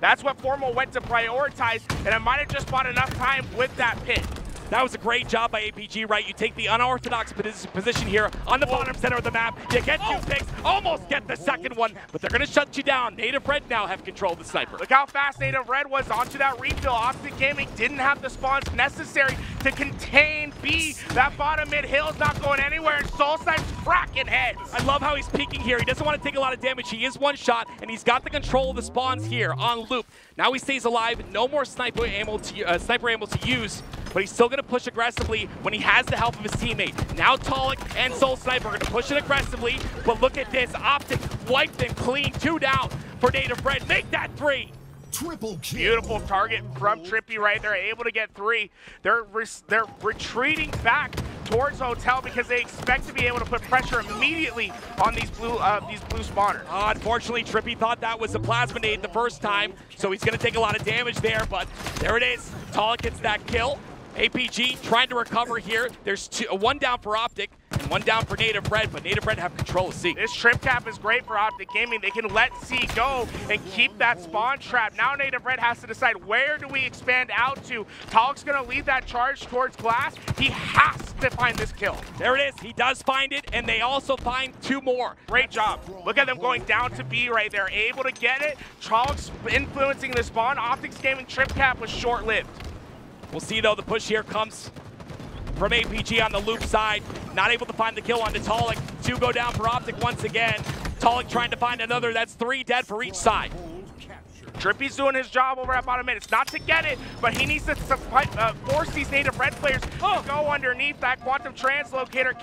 That's what Formal went to prioritize, and it might have just bought enough time with that pit. That was a great job by APG, right? You take the unorthodox position here on the bottom center of the map. You get 2 picks, almost get the second one, but they're going to shut you down. Native Red now have control of the sniper. Look how fast Native Red was onto that refill. OpTic Gaming didn't have the spawns necessary to contain B. That bottom mid hill is not going anywhere, and Soul Snipe's cracking heads. I love how he's peeking here. He doesn't want to take a lot of damage. He is one shot, and he's got the control of the spawns here on loop. Now he stays alive. No more sniper ammo to use, but he's still going to push aggressively when he has the help of his teammate. Now Toolez and Soul Sniper are going to push it aggressively, but look at this. OpTic wiped them clean. 2 down for Native Red. Make that 3. Triple kill. Beautiful target from Trippy right there, able to get 3. They're retreating back towards Hotel because they expect to be able to put pressure immediately on these blue spawners. Unfortunately, Trippy thought that was a plasma nade the first time, so he's going to take a lot of damage there, but there it is. Toolez gets that kill. APG trying to recover here. There's 1 down for OpTic and 1 down for Native Red, but Native Red have control of C. This trip cap is great for OpTic Gaming. They can let C go and keep that spawn trap. Now Native Red has to decide, where do we expand out to? Toolez's going to lead that charge towards glass. He has to find this kill. There it is. He does find it, and they also find 2 more. Great job. Look at them going down to B right there. Able to get it. Toolez influencing the spawn. OpTic Gaming trip cap was short-lived. We'll see, though, the push here comes from APG on the loop side. Not able to find the kill onto Toolez. 2 go down for OpTic once again. Toolez trying to find another. That's 3 dead for each side. Trippy's doing his job over at bottom mid. It's not to get it, but he needs to force these Native Red players to go underneath. That quantum translocator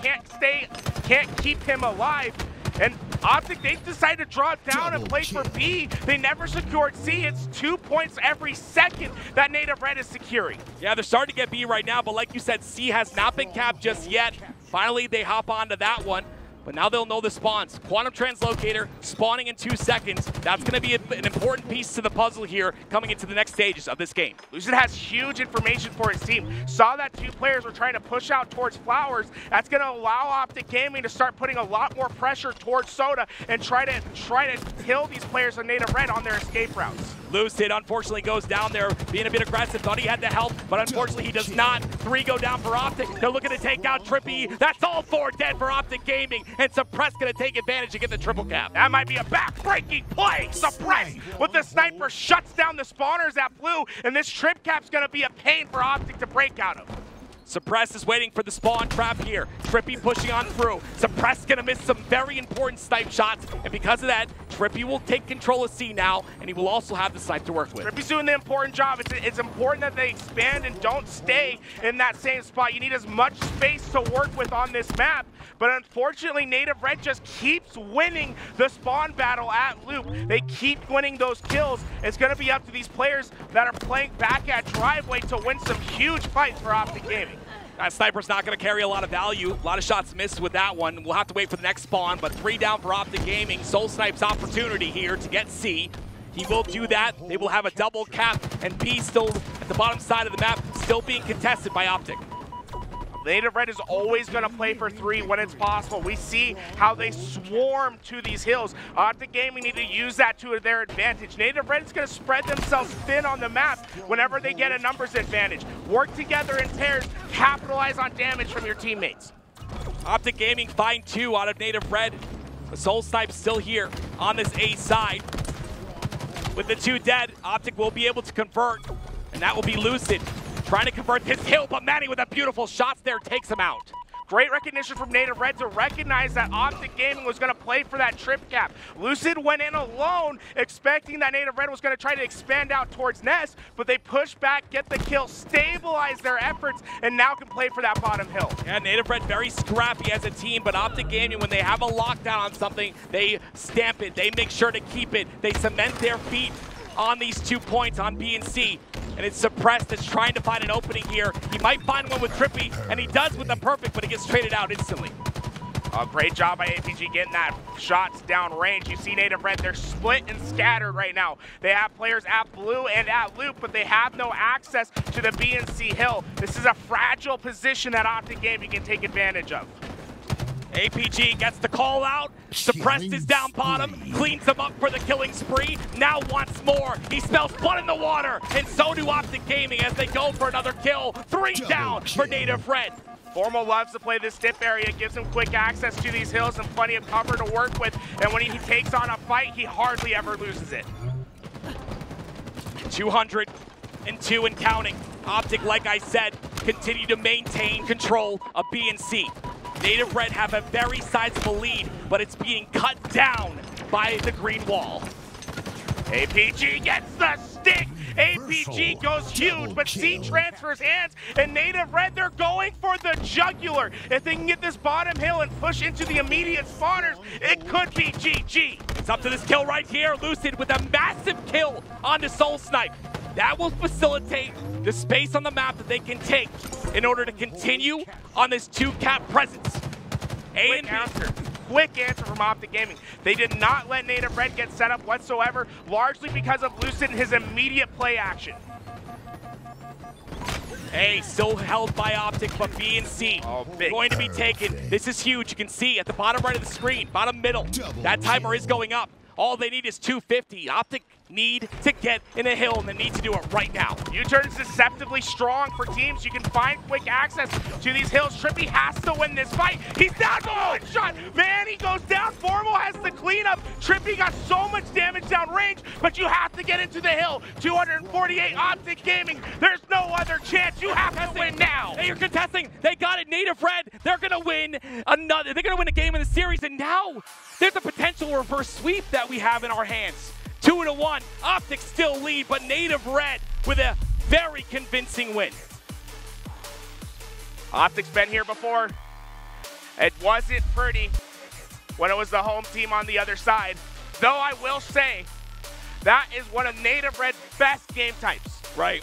can't keep him alive. And OpTic, they decided to draw it down and play for B. They never secured C. It's 2 points every second that Native Red is securing. Yeah, they're starting to get B right now, but like you said, C has not been capped just yet. Finally, they hop onto that one. But now they'll know the spawns. Quantum Translocator spawning in 2 seconds. That's going to be an important piece to the puzzle here coming into the next stages of this game. Lucid has huge information for his team. Saw that 2 players were trying to push out towards Flowers. That's going to allow OpTic Gaming to start putting a lot more pressure towards Soda and try to kill these players on Native Red on their escape routes. Lucid unfortunately goes down there being a bit aggressive. Thought he had the help, but unfortunately he does not. 3 go down for OpTic. They're looking to take out Trippy. That's all 4 dead for OpTic Gaming. And Suppress going to take advantage and get the triple cap. That might be a back-breaking play. Suppress with the sniper shuts down the spawners at blue, and this trip cap's going to be a pain for OpTic to break out of. Suppress is waiting for the spawn trap here. Trippy pushing on through. Suppress gonna miss some very important snipe shots, and because of that, Trippy will take control of C now, and he will also have the snipe to work with. Trippy's doing the important job. It's important that they expand and don't stay in that same spot. You need as much space to work with on this map, but unfortunately, Native Red just keeps winning the spawn battle at Loop. They keep winning those kills. It's gonna be up to these players that are playing back at Driveway to win some huge fights for OpTic Gaming. That sniper's not going to carry a lot of value. A lot of shots missed with that one. We'll have to wait for the next spawn, but 3 down for OpTic Gaming. Soul Snipe's opportunity here to get C. He will do that. They will have a double cap, and B still at the bottom side of the map, still being contested by OpTic. Native Red is always going to play for 3 when it's possible. We see how they swarm to these hills. OpTic Gaming need to use that to their advantage. Native Red is going to spread themselves thin on the map whenever they get a numbers advantage. Work together in pairs, capitalize on damage from your teammates. OpTic Gaming find 2 out of Native Red. The Soul Snipe still here on this A side. With the 2 dead, OpTic will be able to convert, and that will be Lucid. Trying to convert this kill, but Manny with a beautiful shot there takes him out. Great recognition from Native Red to recognize that OpTic Gaming was going to play for that trip cap. Lucid went in alone, expecting that Native Red was going to try to expand out towards Nest, but they push back, get the kill, stabilize their efforts, and now can play for that bottom hill. Yeah, Native Red very scrappy as a team, but OpTic Gaming, when they have a lockdown on something, they stamp it, they make sure to keep it, they cement their feet on these 2 points on B and C. And it's Suppressed that's trying to find an opening here. He might find one with Trippy, and he does with the perfect, but he gets traded out instantly. Great job by APG getting that shots down range. You see Native Red, they're split and scattered right now. They have players at Blue and at Loop, but they have no access to the B and C hill. This is a fragile position that OpTic Gaming can take advantage of. APG gets the call out. Suppressed is down bottom, cleans him up for the killing spree. Now wants more. He smells blood in the water, and so do OpTic Gaming as they go for another kill. 3 down for Native Red. Formal loves to play this dip area, gives him quick access to these hills and plenty of cover to work with, and when he takes on a fight, he hardly ever loses it. 202 and counting. OpTic, like I said, continue to maintain control of B and C. Native Red have a very sizable lead, but it's being cut down by the green wall. APG gets the stick. APG goes huge, but C transfers hands, and Native Red, they're going for the jugular. If they can get this bottom hill and push into the immediate spawners, it could be GG. It's up to this kill right here. Lucid with a massive kill onto Soul Snipe. That will facilitate the space on the map that they can take in order to continue on this 2-cap presence. Quick answer from OpTic Gaming. They did not let Native Red get set up whatsoever, largely because of Lucid and his immediate play action. A still held by OpTic, but B and C going to be taken. This is huge. You can see at the bottom right of the screen, bottom middle, that timer is going up. All they need is 250. OpTic need to get in a hill, and they need to do it right now. U-turn is deceptively strong for teams. You can find quick access to these hills. Trippy has to win this fight. He's down to 1 shot. Man, he goes down. Formal has the cleanup. Trippy got so much damage down range, but you have to get into the hill. 248 OpTic Gaming. There's no other chance. You have to win now. Hey, you're contesting. They got it. Native Red, they're going to win another. They're going to win a game in the series, and now there's a potential reverse sweep that we have in our hands. 2-1. OpTic still lead, but Native Red with a very convincing win. OpTic's been here before. It wasn't pretty when it was the home team on the other side. Though I will say, that is one of Native Red's best game types. Right.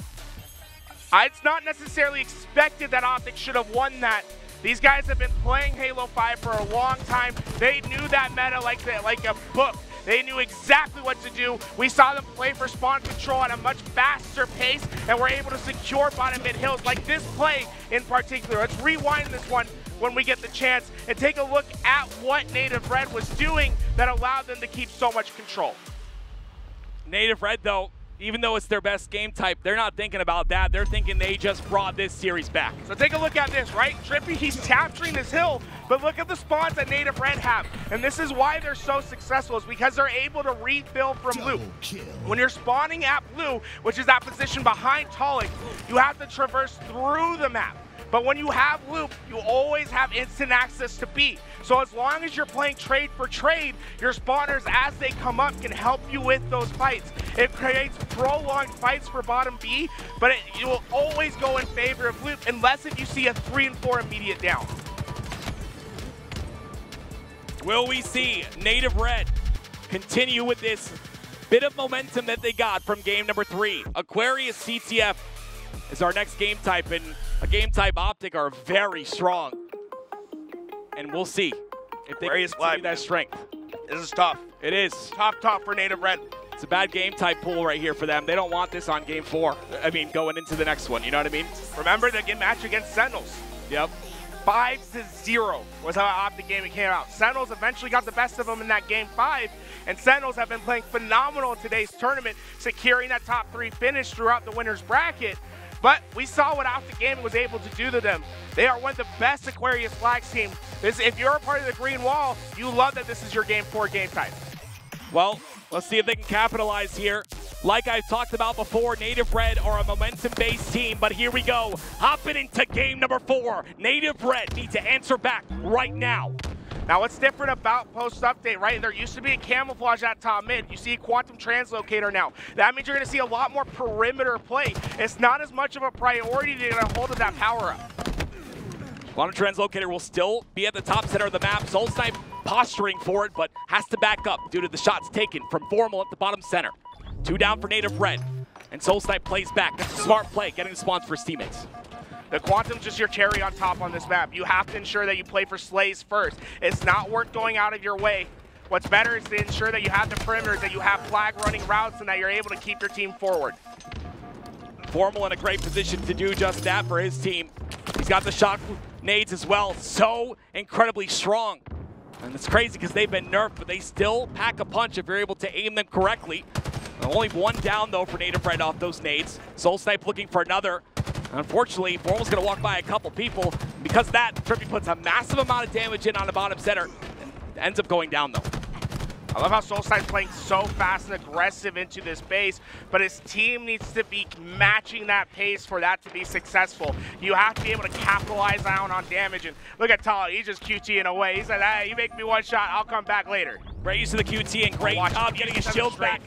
It's not necessarily expected that OpTic should have won that. These guys have been playing Halo 5 for a long time. They knew that meta like a book. They knew exactly what to do. We saw them play for spawn control at a much faster pace, and were able to secure bottom mid hills like this play in particular. Let's rewind this one when we get the chance and take a look at what Native Red was doing that allowed them to keep so much control. Native Red, though, even though it's their best game type, they're not thinking about that. They're thinking they just brought this series back. So take a look at this, right? Trippy, he's capturing this hill, but look at the spawns that Native Red have. And this is why they're so successful, is because they're able to refill from Blue. When you're spawning at Blue, which is that position behind Toolez, you have to traverse through the map. But when you have loop, you always have instant access to B. So as long as you're playing trade for trade, your spawners, as they come up, can help you with those fights. It creates prolonged fights for bottom B, but you will always go in favor of loop unless if you see a 3 and 4 immediate down. Will we see Native Red continue with this bit of momentum that they got from game number 3? Aquarius CTF is our next game type, and a game type OpTic are very strong. And we'll see if they can continue that strength. This is tough. It is. Tough for Native Red. It's a bad game type pool right here for them. They don't want this on game 4. I mean, going into the next one, you know what I mean? Remember the match against Sentinels? Yep. 5-0 was how OpTic Gaming came out. Sentinels eventually got the best of them in that game 5, and Sentinels have been playing phenomenal in today's tournament, securing that top 3 finish throughout the winner's bracket. But we saw what OpTic Gaming was able to do to them. They are one of the best Aquarius Flags team. If you're a part of the green wall, you love that this is your game 4 game type. Well, let's see if they can capitalize here. Like I've talked about before, Native Red are a momentum-based team, but here we go. Hopping into game number 4. Native Red need to answer back right now. Now, what's different about post-update, right? There used to be a camouflage at top mid. You see a quantum translocator now. That means you're going to see a lot more perimeter play. It's not as much of a priority to get a hold of that power-up. Quantum translocator will still be at the top center of the map. Soul Snipe posturing for it, but has to back up due to the shots taken from Formal at the bottom center. 2 down for Native Red, and Soul Snipe plays back. That's a smart play, getting the spawns for his teammates. The Quantum's just your cherry on top on this map. You have to ensure that you play for slays first. It's not worth going out of your way. What's better is to ensure that you have the perimeters, that you have flag running routes, and that you're able to keep your team forward. Formal in a great position to do just that for his team. He's got the shock nades as well. So incredibly strong. And it's crazy because they've been nerfed, but they still pack a punch if you're able to aim them correctly. Only 1 down, though, for Native Red off those nades. Soul Snipe looking for another. Unfortunately, Formal's going to walk by a couple people. Because of that, Trippy puts a massive amount of damage in on the bottom center. And ends up going down, though. I love how Soul Snipe's playing so fast and aggressive into this base, but his team needs to be matching that pace for that to be successful. You have to be able to capitalize on damage. And look at Tal, he's just QTing away. He said, hey, you make me 1 shot, I'll come back later. Great use of the QT and great job getting his shields back.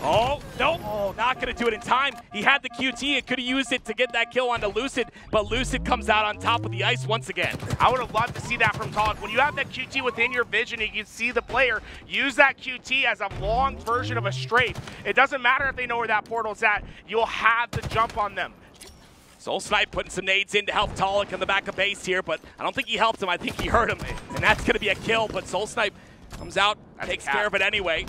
Oh, nope, not going to do it in time. He had the QT and could have used it to get that kill onto Lucid, but Lucid comes out on top of the ice once again. I would have loved to see that from Todd. When you have that QT within your vision, you can see the player use that QT as a long version of a strafe. It doesn't matter if they know where that portal's at, you'll have the jump on them. Soul Snipe putting some nades in to help Talik in the back of base here, but I don't think he helped him. I think he hurt him, and that's going to be a kill, but Soul Snipe comes out, takes care of it anyway.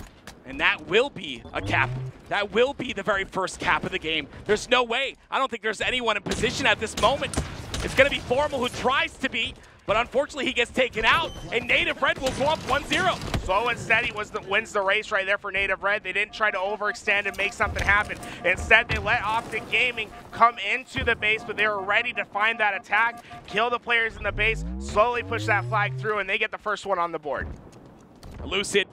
And that will be a cap. That will be the very first cap of the game. There's no way. I don't think there's anyone in position at this moment. It's going to be Formal who tries to be, but unfortunately he gets taken out, and Native Red will go up 1-0. So instead he wins the race right there for Native Red. They didn't try to overextend and make something happen. Instead, they let OpTic Gaming come into the base, but they were ready to find that attack, kill the players in the base, slowly push that flag through, and they get the first one on the board. Lucid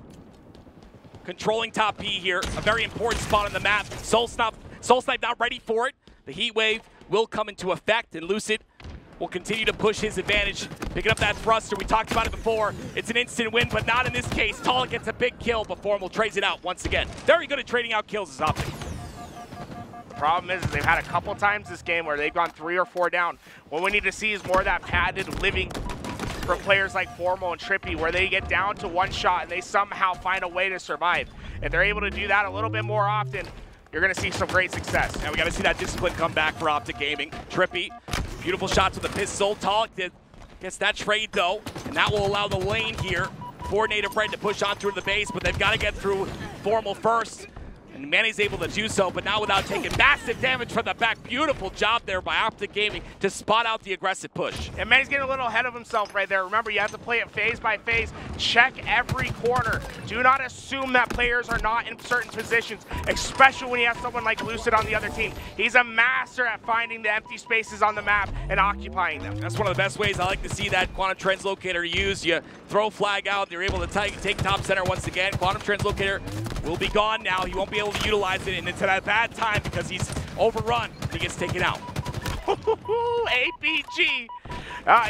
controlling top P here, a very important spot on the map. Soul Snipe not ready for it. The heat wave will come into effect, and Lucid will continue to push his advantage, picking up that thruster. We talked about it before. It's an instant win, but not in this case. Talik gets a big kill, but Formal trades it out once again. Very good at trading out kills as OpTic. The problem is they've had a couple times this game where they've gone 3 or 4 down. What we need to see is more of that padded living from players like Formal and Trippy, where they get down to 1 shot and they somehow find a way to survive. If they're able to do that a little bit more often, you're going to see some great success. And we got to see that discipline come back for OpTic Gaming. Trippy, beautiful shots with the pistol. Talik gets that trade, though, and that will allow the lane here for Native Red to push on through the base, but they've got to get through Formal first. And Manny's able to do so, but now without taking massive damage from the back. Beautiful job there by OpTic Gaming to spot out the aggressive push. And Manny's getting a little ahead of himself right there. Remember, you have to play it phase by phase. Check every corner. Do not assume that players are not in certain positions, especially when you have someone like Lucid on the other team. He's a master at finding the empty spaces on the map and occupying them. That's one of the best ways I like to see that Quantum Translocator used. You throw flag out, you're able to take top center once again. Quantum Translocator will be gone now. He won't be able to utilize it, and it's at a bad time because he's overrun. He gets taken out. APG.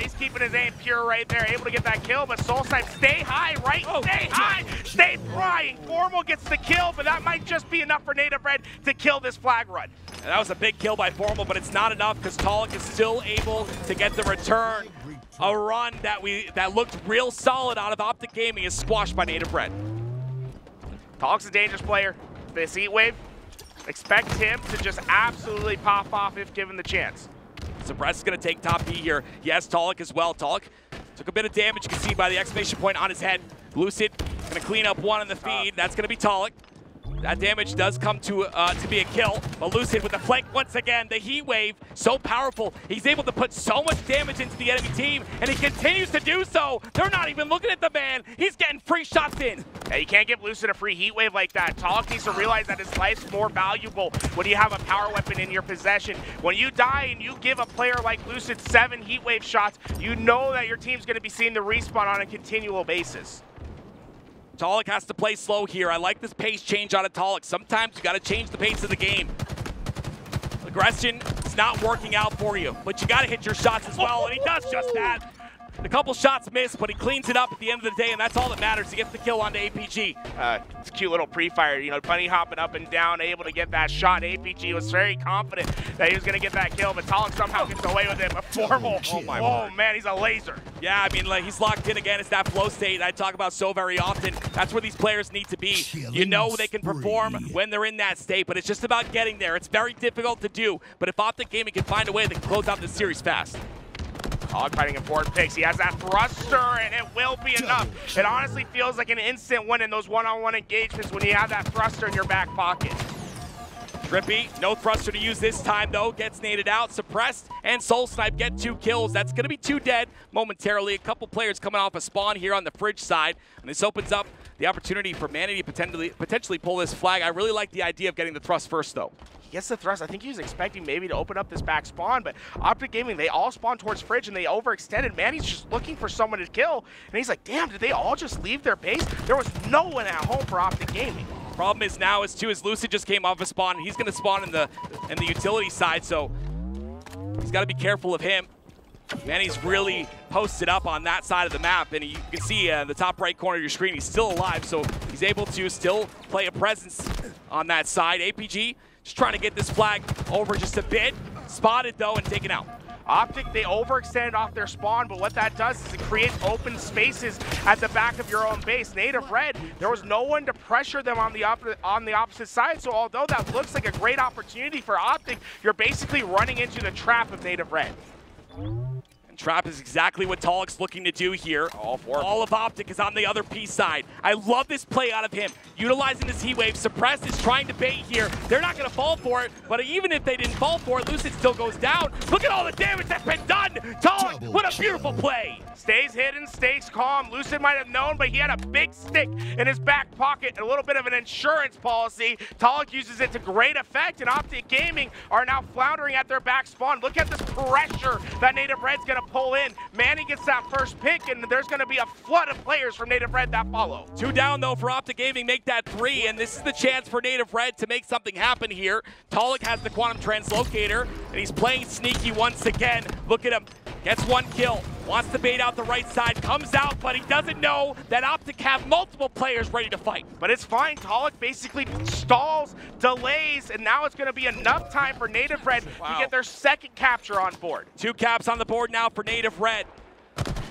He's keeping his aim pure right there, able to get that kill, but Soulsnipe, stay high, right? Stay high, stay flying. Formal gets the kill, but that might just be enough for Native Red to kill this flag run. And that was a big kill by Formal, but it's not enough because Toolez is still able to get the return. A run that looked real solid out of OpTic Gaming is squashed by Native Red. Toolez a dangerous player. This heat wave, expect him to just absolutely pop off if given the chance. Suppress is going to take top B here. Yes, Toolez as well. Toolez took a bit of damage, you can see by the exclamation point on his head. Lucid going to clean up one in the feed. That's going to be Toolez. That damage does come to be a kill, but Lucid with the flank once again. The heat wave, so powerful. He's able to put so much damage into the enemy team, and he continues to do so. They're not even looking at the man. He's getting free shots in. Yeah, you can't give Lucid a free heat wave like that. Toolez needs to realize that his life's more valuable when you have a power weapon in your possession. When you die and you give a player like Lucid 7 heat wave shots, you know that your team's going to be seeing the respawn on a continual basis. Toolez has to play slow here. I like this pace change out of Toolez. Sometimes you got to change the pace of the game. Aggression is not working out for you, but you got to hit your shots as well, and he does just that. A couple shots missed, but he cleans it up at the end of the day, and that's all that matters. He gets the kill onto APG. It's a cute little pre-fire, you know, bunny hopping up and down, able to get that shot. APG was very confident that he was going to get that kill, but Toolez somehow gets away with it. A Formal, oh man, he's a laser. Yeah, I mean, like, he's locked in again. It's that flow state I talk about so very often. That's where these players need to be. You know they can perform when they're in that state, but it's just about getting there. It's very difficult to do, but if OpTic Gaming can find a way, they can close out this series fast. Hog fighting in forward picks. He has that thruster, and it will be enough. It honestly feels like an instant win in those one-on-one engagements when you have that thruster in your back pocket. Trippy, no thruster to use this time though, gets naded out. Suppressed and Soulsnipe get 2 kills. That's going to be 2 dead momentarily. A couple players coming off a spawn here on the fridge side, and this opens up the opportunity for Manny to potentially pull this flag. I really like the idea of getting the thrust first though. Gets the thrust. I think he was expecting maybe to open up this back spawn, but OpTic Gaming, they all spawn towards fridge and they overextended. Manny's just looking for someone to kill, and he's like, damn, did they all just leave their base? There was no one at home for OpTic Gaming. Problem is now is Lucid just came off a spawn, and he's going to spawn in the utility side, so he's got to be careful of him. Manny's really posted up on that side of the map, and you can see in the top right corner of your screen, he's still alive, so he's able to still play a presence on that side. APG just trying to get this flag over just a bit. Spotted, though, and taken out. OpTic, they overextended off their spawn, but what that does is it creates open spaces at the back of your own base. Native Red, there was no one to pressure them on the opposite side, so although that looks like a great opportunity for OpTic, you're basically running into the trap of Native Red. And trap is exactly what Toolez's looking to do here. All of OpTic is on the other P side. I love this play out of him. Utilizing this heat wave. Suppressed is trying to bait here. They're not going to fall for it, but even if they didn't fall for it, Lucid still goes down. Look at all the damage that's been done. Toolez, what a beautiful play. Stays hidden, stays calm. Lucid might have known, but he had a big stick in his back pocket, a little bit of an insurance policy. Toolez uses it to great effect, and OpTic Gaming are now floundering at their back spawn. Look at this pressure that Native Red's going to pull in. Manny gets that first pick, and there's going to be a flood of players from Native Red that follow. 2 down, though, for OpTic Gaming. Make that 3, and this is the chance for Native Red to make something happen here. Toolez has the Quantum Translocator, and he's playing sneaky once again. Look at him. Gets 1 kill. Wants to bait out the right side. Comes out, but he doesn't know that OpTic have multiple players ready to fight. But it's fine. Toolez basically stalls, delays, and now it's going to be enough time for Native Red to get their second capture on board. 2 caps on the board now for Native Red.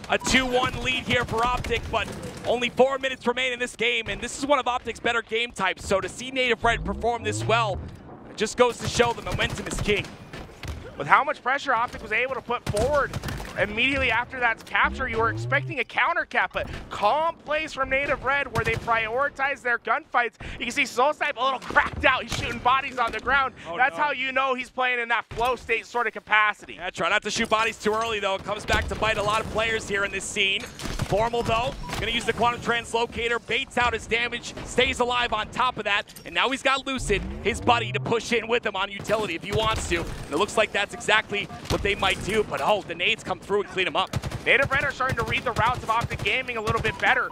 A 2-1 lead here for OpTic, but only 4 minutes remain in this game, and this is one of OpTic's better game types, so to see Native Red perform this well, it just goes to show the momentum is king. With how much pressure OpTic was able to put forward immediately after that capture, you were expecting a counter cap, but calm plays from Native Red where they prioritize their gunfights. You can see Soulsnipe a little cracked out. He's shooting bodies on the ground. That's how you know he's playing in that flow state sort of capacity. Yeah, try not to shoot bodies too early, though. It comes back to bite a lot of players here in this scene. Formal, though, going to use the Quantum Translocator, baits out his damage, stays alive on top of that, and now he's got Lucid, his buddy, to push in with him on utility if he wants to. And it looks like that's exactly what they might do, but oh, the nades come through and clean him up. Native Red are starting to read the routes of OpTic Gaming a little bit better.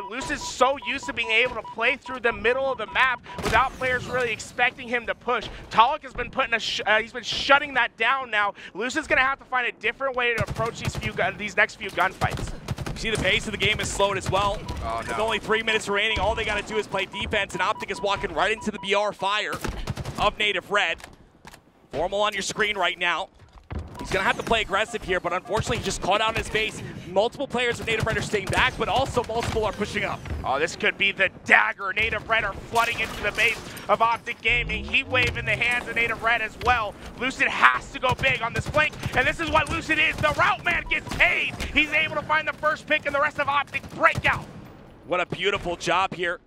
Luce is so used to being able to play through the middle of the map without players really expecting him to push. Toolez has been putting he's been shutting that down now. Luce is going to have to find a different way to approach these next few gunfights. You see the pace of the game is slowed as well. Oh, no. With only 3 minutes remaining, all they got to do is play defense, and OpTic is walking right into the BR fire of Native Red. Formal on your screen right now. He's going to have to play aggressive here, but unfortunately he just caught out his base. Multiple players of Native Red are staying back, but also multiple are pushing up. Oh, this could be the dagger. Native Red are flooding into the base of OpTic Gaming. Heat wave in the hands of Native Red as well. Lucid has to go big on this flank, and this is what Lucid is. The route man gets paid. He's able to find the first pick, and the rest of OpTic break out. What a beautiful job here.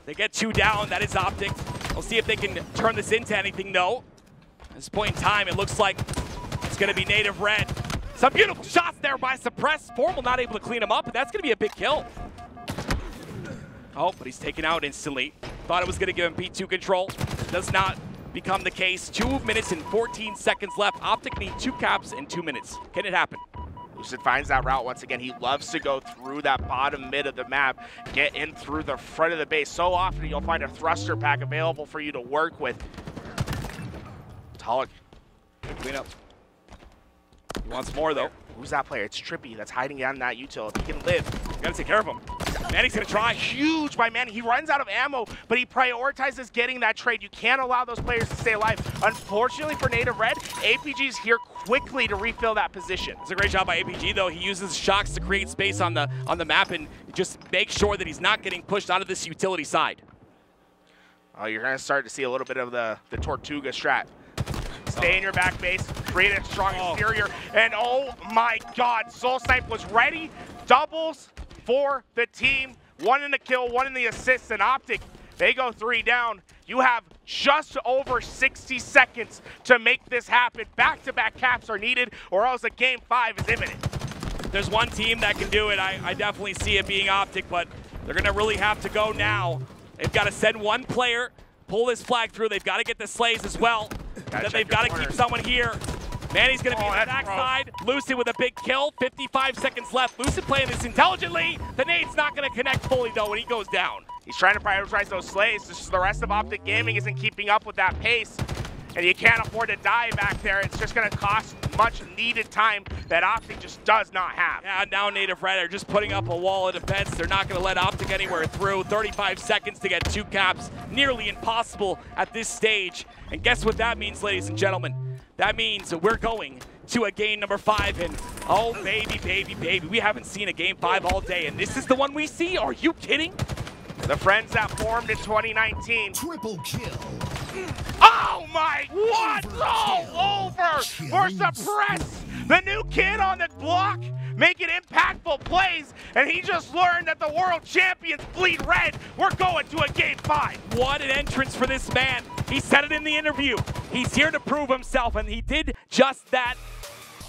They get 2 down. That is OpTic. We'll see if they can turn this into anything. No. At this point in time, it looks like it's going to be Native Red. Some beautiful shots there by Suppress. Formal not able to clean him up, but that's going to be a big kill. Oh, but he's taken out instantly. Thought it was going to give him P2 control. Does not become the case. 2 minutes and 14 seconds left. OpTic need 2 caps in 2 minutes. Can it happen? Lucid finds that route once again. He loves to go through that bottom mid of the map, get in through the front of the base. So often you'll find a thruster pack available for you to work with. Toolez. Clean up. He wants more though. Who's that player? It's Trippy that's hiding down in that util. If he can live, Gotta take care of him. Manny's gonna try. Huge by Manny. He runs out of ammo, but he prioritizes getting that trade. You can't allow those players to stay alive. Unfortunately for Native Red, APG's here quickly to refill that position. It's a great job by APG though. He uses shocks to create space on the map and just make sure that he's not getting pushed out of this utility side. Oh, you're gonna start to see a little bit of the Tortuga strat. Stay in your back base, create a strong exterior, and oh my god, Soul Snipe was ready. Doubles for the team. 1 in the kill, 1 in the assist, and OpTic, they go 3 down. You have just over 60 seconds to make this happen. Back-to-back caps are needed, or else a game 5 is imminent. There's one team that can do it. I definitely see it being OpTic, but they're gonna really have to go now. They've got to send 1 player, pull this flag through. They've got to get the slays as well. Then they've got to keep someone here. Manny's going to be on the backside. Lucid with a big kill. 55 seconds left. Lucid playing this intelligently. The nade's not going to connect fully, though, when he goes down. He's trying to prioritize those slays. Just the rest of OpTic Gaming isn't keeping up with that pace. And you can't afford to die back there. It's just going to cost much needed time that OpTic just does not have. Yeah, now Native Red are just putting up a wall of defense. They're not going to let OpTic anywhere through. 35 seconds to get 2 caps. Nearly impossible at this stage. And guess what that means, ladies and gentlemen? That means we're going to a game number 5. And oh, baby, baby, baby. We haven't seen a game 5 all day. And this is the one we see? Are you kidding? The friends that formed in 2019. Triple kill. Oh my, what? All over for Suppress. The new kid on the block making impactful plays, and he just learned that the world champions bleed red. We're going to a game 5. What an entrance for this man. He said it in the interview. He's here to prove himself, and he did just that.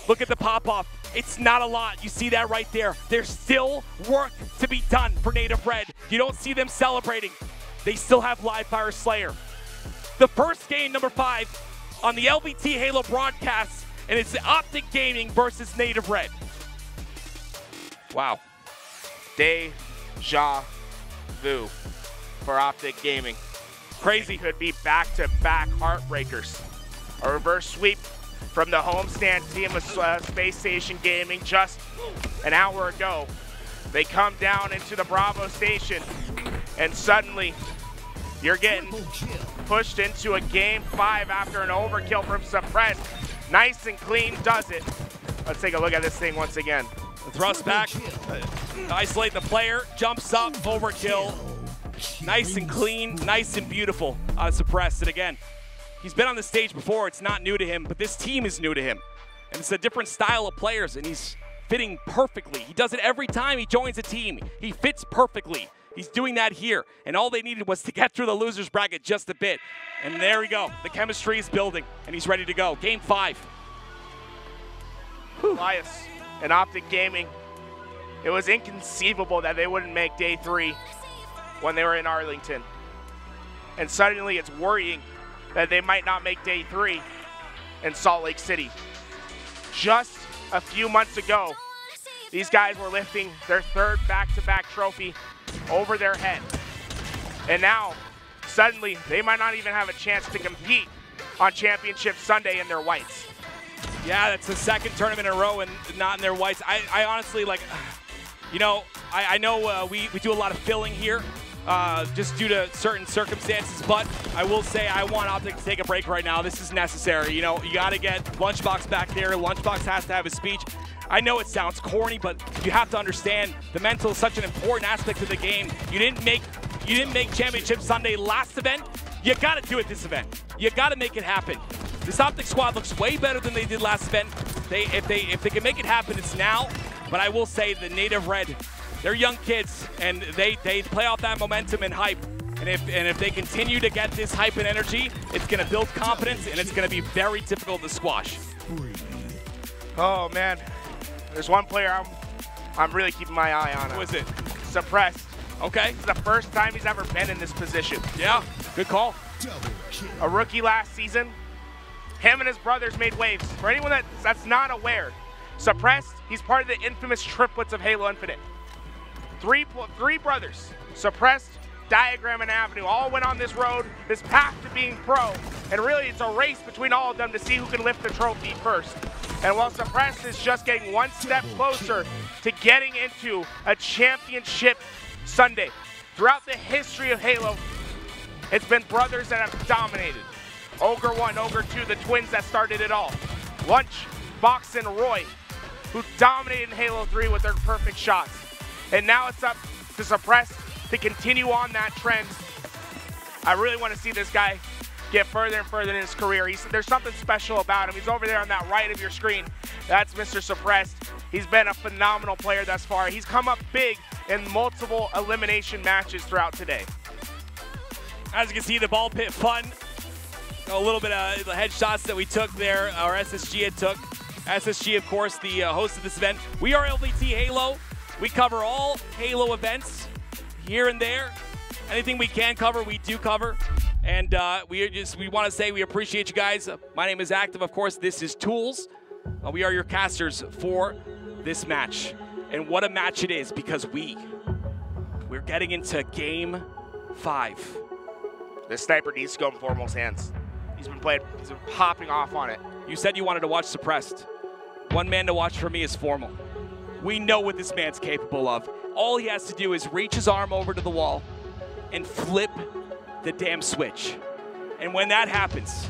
Look at the pop-off. It's not a lot. You see that right there. There's still work to be done for Native Red. You don't see them celebrating. They still have Live Fire Slayer. The first game, number 5, on the LVT Halo broadcast, and it's OpTic Gaming versus Native Red. Wow. Deja vu for OpTic Gaming. Crazy. Could be back-to-back heartbreakers. A reverse sweep from the homestand team of Space Station Gaming just an hour ago. They come down into the Bravo station, and suddenly you're getting pushed into a game 5 after an overkill from Suppress. Nice and clean does it. Let's take a look at this thing once again. The thrust back, isolate the player, jumps up, overkill. Nice and clean, nice and beautiful out of Suppress. And again, he's been on the stage before. It's not new to him, but this team is new to him. And it's a different style of players, and he's fitting perfectly. He does it every time he joins a team. He fits perfectly. He's doing that here, and all they needed was to get through the loser's bracket just a bit. And there we go. The chemistry is building, and he's ready to go. Game 5. Elias and OpTic Gaming. It was inconceivable that they wouldn't make day 3 when they were in Arlington. And suddenly it's worrying that they might not make day 3 in Salt Lake City. Just a few months ago, these guys were lifting their third back-to-back trophy over their head. And now, suddenly, they might not even have a chance to compete on Championship Sunday in their whites. Yeah, that's the second tournament in a row and not in their whites. I honestly, like, you know, I know we do a lot of filling here just due to certain circumstances, but I will say I want OpTic to take a break right now. This is necessary. You know, you got to get Lunchbox back there. Lunchbox has to have his speech. I know it sounds corny, but you have to understand the mental is such an important aspect of the game. You didn't make Championship Sunday last event. You got to do it this event. You got to make it happen. This OpTic squad looks way better than they did last event. If they can make it happen, it's now. But I will say the Native Red, they're young kids, and they play off that momentum and hype. And if they continue to get this hype and energy, it's going to build confidence, and it's going to be very difficult to squash. Oh man, there's one player I'm really keeping my eye on. Who is it? Suppressed. Okay. It's the first time he's ever been in this position. Yeah, good call. A rookie last season. Him and his brothers made waves. For anyone that's not aware, Suppressed, he's part of the infamous triplets of Halo Infinite. Three brothers, Suppressed, Diagram, and Avenue, all went on this road, this path to being pro. And really, it's a race between all of them to see who can lift the trophy first. And while Suppressed is just getting one step closer to getting into a Championship Sunday, throughout the history of Halo, it's been brothers that have dominated. Ogre 1, Ogre 2, the twins that started it all. Lunch, Box, and Roy, who dominated in Halo 3 with their perfect shots. And now it's up to Suppressed to continue on that trend. I really want to see this guy get further and further in his career. There's something special about him. He's over there on that right of your screen. That's Mr. Suppressed. He's been a phenomenal player thus far. He's come up big in multiple elimination matches throughout today. As you can see, the ball pit fun. A little bit of the headshots that we took there, or SSG had took. SSG, of course, the host of this event. We are LVT Halo. We cover all Halo events here and there. Anything we can cover, we do cover. And we want to say we appreciate you guys. My name is Active, of course. This is Toolez. We are your casters for this match. And what a match it is, because we're getting into Game 5. This sniper needs to go in Formal's hands. He's been popping off on it. You said you wanted to watch Suppressed. One man to watch for me is Formal. We know what this man's capable of. All he has to do is reach his arm over to the wall and flip the damn switch. And when that happens,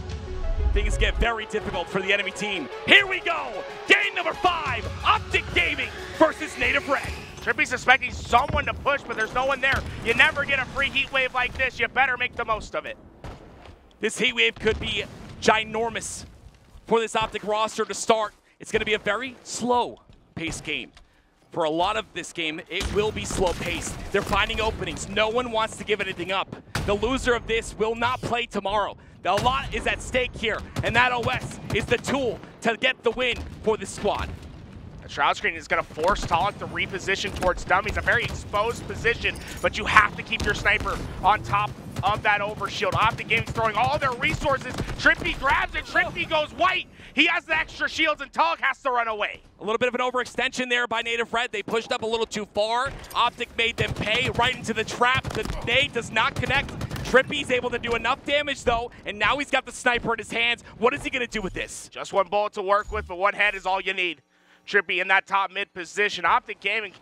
things get very difficult for the enemy team. Here we go! Game number 5, OpTic Gaming versus Native Red. Trippy's suspecting someone to push, but there's no one there. You never get a free heat wave like this. You better make the most of it. This heat wave could be ginormous for this OpTic roster to start. It's going to be a very slow-paced game. For a lot of this game, it will be slow-paced. They're finding openings. No one wants to give anything up. The loser of this will not play tomorrow. A lot is at stake here, and that OS is the tool to get the win for this squad. The Shroud Screen is going to force Talik to reposition towards dummies, a very exposed position, but you have to keep your sniper on top of that overshield. OpTic Gaming's throwing all their resources. Trippy grabs it, Trippy goes white. He has the extra shields, and Talik has to run away. A little bit of an overextension there by Native Red. They pushed up a little too far. OpTic made them pay right into the trap. The nade does not connect. Trippy's able to do enough damage, though, and now he's got the sniper in his hands. What is he going to do with this? Just one bullet to work with, but one head is all you need. Trippy in that top mid position. OpTic Gaming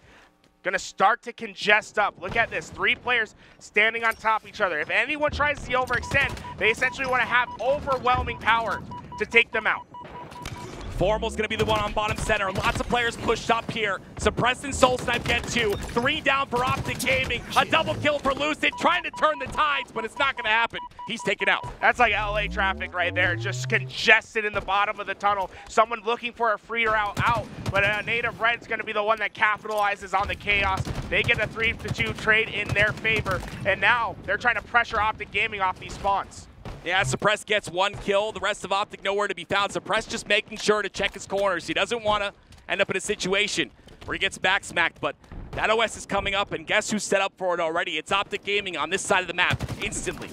going to start to congest up. Look at this. 3 players standing on top of each other. If anyone tries to overextend, they essentially want to have overwhelming power to take them out. Formal's going to be the one on bottom center. Lots of players pushed up here. Suppressed and Soul Snipe get 2. 3 down for OpTic Gaming. A double kill for Lucid, trying to turn the tides, but it's not going to happen. He's taken out. That's like LA traffic right there. Just congested in the bottom of the tunnel. Someone looking for a free route out, but Native Red's going to be the one that capitalizes on the chaos. They get a 3-2 trade in their favor, and now they're trying to pressure OpTic Gaming off these spawns. Yeah, Suppressed gets 1 kill. The rest of OpTic nowhere to be found. Suppressed just making sure to check his corners. He doesn't want to end up in a situation where he gets back smacked, but that OS is coming up, and guess who's set up for it already? It's OpTic Gaming on this side of the map instantly.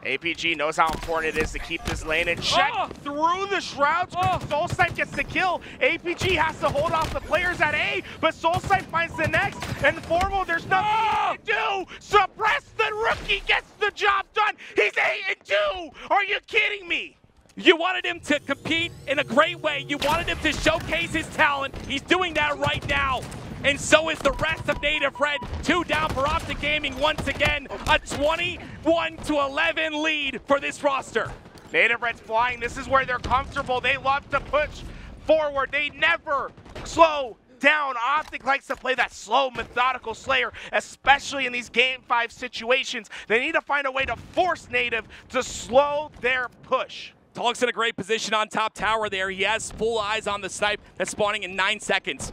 APG knows how important it is to keep this lane in check through the shrouds. Soulsnipe gets the kill. APG has to hold off the players at A, but Soulsnipe finds the next. And Formal, there's nothing to do. Suppress the rookie gets the job done. He's 8-2. Are you kidding me? You wanted him to compete in a great way. You wanted him to showcase his talent. He's doing that right now. And so is the rest of Native Red. 2 down for OpTic Gaming once again. A 21-11 lead for this roster. Native Red's flying. This is where they're comfortable. They love to push forward. They never slow down. OpTic likes to play that slow, methodical Slayer, especially in these Game 5 situations. They need to find a way to force Native to slow their push. Toolez in a great position on top tower there. He has full eyes on the snipe that's spawning in 9 seconds.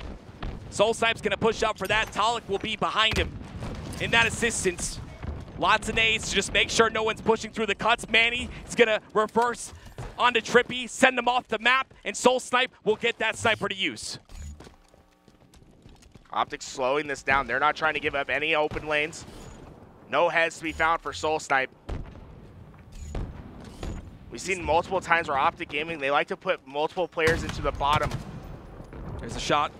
Soulsnipe's gonna push up for that. Toolez will be behind him in that assistance. Lots of nades to just make sure no one's pushing through the cuts. Manny is gonna reverse onto Trippy, send him off the map, and Soulsnipe will get that sniper to use. OpTic slowing this down. They're not trying to give up any open lanes. No heads to be found for Soulsnipe. We've seen multiple times where OpTic Gaming, they like to put multiple players into the bottom. There's a shot.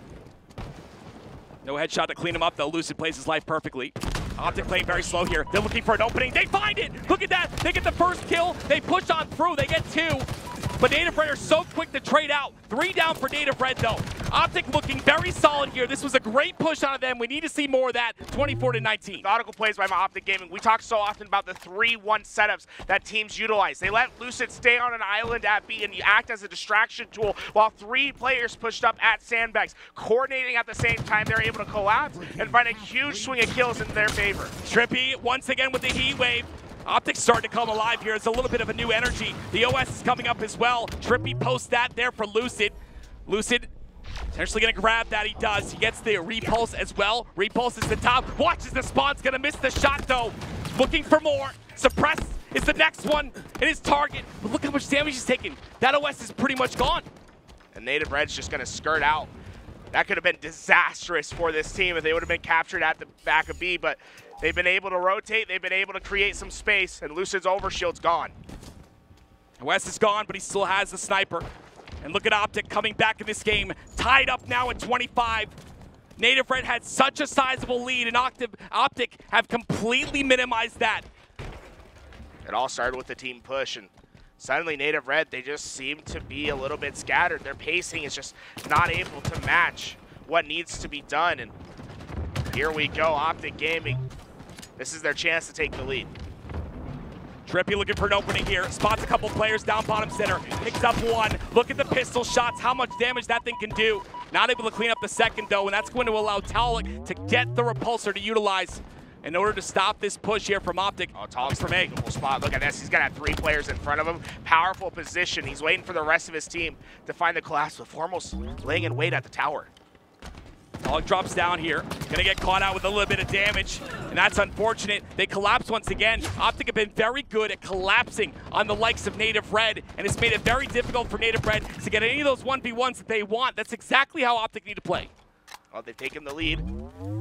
No headshot to clean him up, though. Lucid plays his life perfectly. OpTic playing very slow here. They're looking for an opening. They find it! Look at that! They get the first kill. They push on through. They get 2. But Native Red are so quick to trade out. 3 down for Native Red, though. OpTic looking very solid here. This was a great push out of them. We need to see more of that. 24-19. Methodical plays by OpTic Gaming. We talk so often about the 3-1 setups that teams utilize. They let Lucid stay on an island at B and act as a distraction tool while 3 players pushed up at sandbags. Coordinating at the same time, they're able to collapse and find a huge swing of kills in their favor. Trippy once again with the heat wave. OpTic's starting to come alive here. It's a little bit of a new energy. The OS is coming up as well. Trippy posts that there for Lucid. Lucid potentially gonna grab that. He does. He gets the repulse as well. Repulse is the top. Watches the spawn's gonna miss the shot though. Looking for more. Suppress is the next one in his target. But look how much damage he's taking. That OS is pretty much gone. And Native Red's just gonna skirt out. That could have been disastrous for this team if they would have been captured at the back of B, but they've been able to rotate, they've been able to create some space, and Lucid's overshield's gone. West is gone, but he still has the sniper. And look at OpTic coming back in this game, tied up now at 25. Native Red had such a sizable lead, and OpTic have completely minimized that. It all started with the team push, and suddenly Native Red, they just seem to be a little bit scattered. Their pacing is just not able to match what needs to be done. And here we go, OpTic Gaming. This is their chance to take the lead. Trippy looking for an opening here. Spots a couple players down bottom center. Picks up 1. Look at the pistol shots, how much damage that thing can do. Not able to clean up the second though, and that's going to allow Toolez to get the repulsor to utilize in order to stop this push here from OpTic. Oh, Toolez from a beautiful spot. Look at this. He's got to have 3 players in front of him. Powerful position. He's waiting for the rest of his team to find the collapse with Formal's laying in wait at the tower. Toolez drops down here. Gonna get caught out with a little bit of damage, and that's unfortunate. They collapse once again. OpTic have been very good at collapsing on the likes of Native Red, and it's made it very difficult for Native Red to get any of those 1v1s that they want. That's exactly how OpTic need to play. Well, they've taken the lead.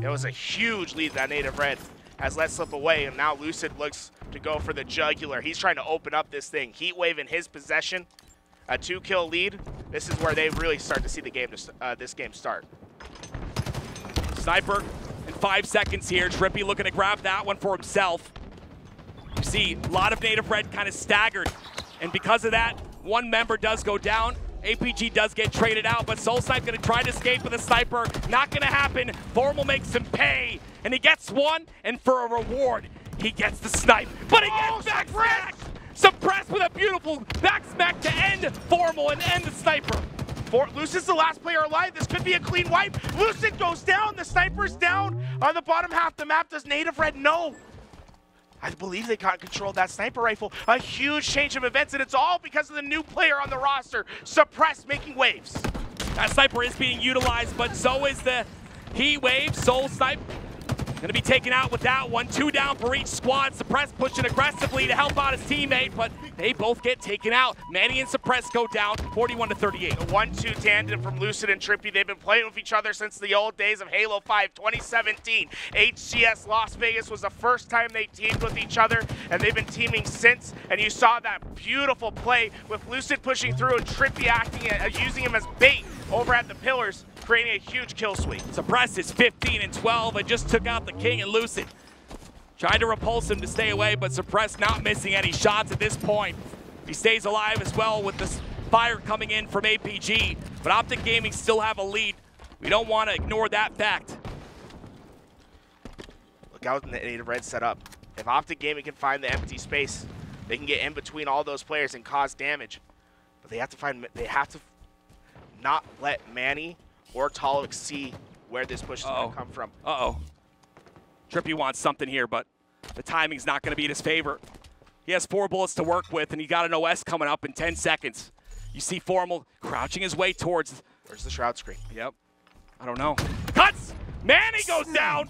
It was a huge lead that Native Red has let slip away, and now Lucid looks to go for the jugular. He's trying to open up this thing. Heat wave in his possession, a 2-kill lead. This is where they really start to see the game, this game start. Sniper in 5 seconds here. Trippy looking to grab that one for himself. You see a lot of Native Red kind of staggered, and because of that, 1 member does go down. APG does get traded out, but Soulsnipe gonna try to escape with a sniper. Not gonna happen. Formal makes him pay, and he gets 1, and for a reward, he gets the snipe. But he gets back smack! Suppressed with a beautiful back smack to end Formal and end the sniper. Lucid's the last player alive. This could be a clean wipe. Lucid goes down. The sniper's down on the bottom half of the map. Does Native Red know? I believe they can't control that sniper rifle. A huge change of events, and it's all because of the new player on the roster, Suppressed, making waves. That sniper is being utilized, but so is the heat wave. Soulsnipe Gonna be taken out with that one. 2 down for each squad. Suppress pushing aggressively to help out his teammate, but they both get taken out. Manny and Suppress go down 41-38. The 1-2 tandem from Lucid and Trippy. They've been playing with each other since the old days of Halo 5 2017. HCS Las Vegas was the first time they teamed with each other, and they've been teaming since. And you saw that beautiful play with Lucid pushing through and Trippy using him as bait over at the pillars, creating a huge kill suite. Suppress is 15-12 and just took out the King and Lucid. Tried to repulse him to stay away, but Suppress not missing any shots at this point. He stays alive as well with this fire coming in from APG, but OpTic Gaming still have a lead. We don't want to ignore that fact. Look out in the Native Red setup. If OpTic Gaming can find the empty space, they can get in between all those players and cause damage. But they have to not let Manny or Toolez see where this push is going to come from. Trippy wants something here, but the timing's not going to be in his favor. He has 4 bullets to work with, and he got an OS coming up in 10 seconds. You see Formal crouching his way towards. Where's the shroud screen? Yep. I don't know. Cuts! Manny goes down!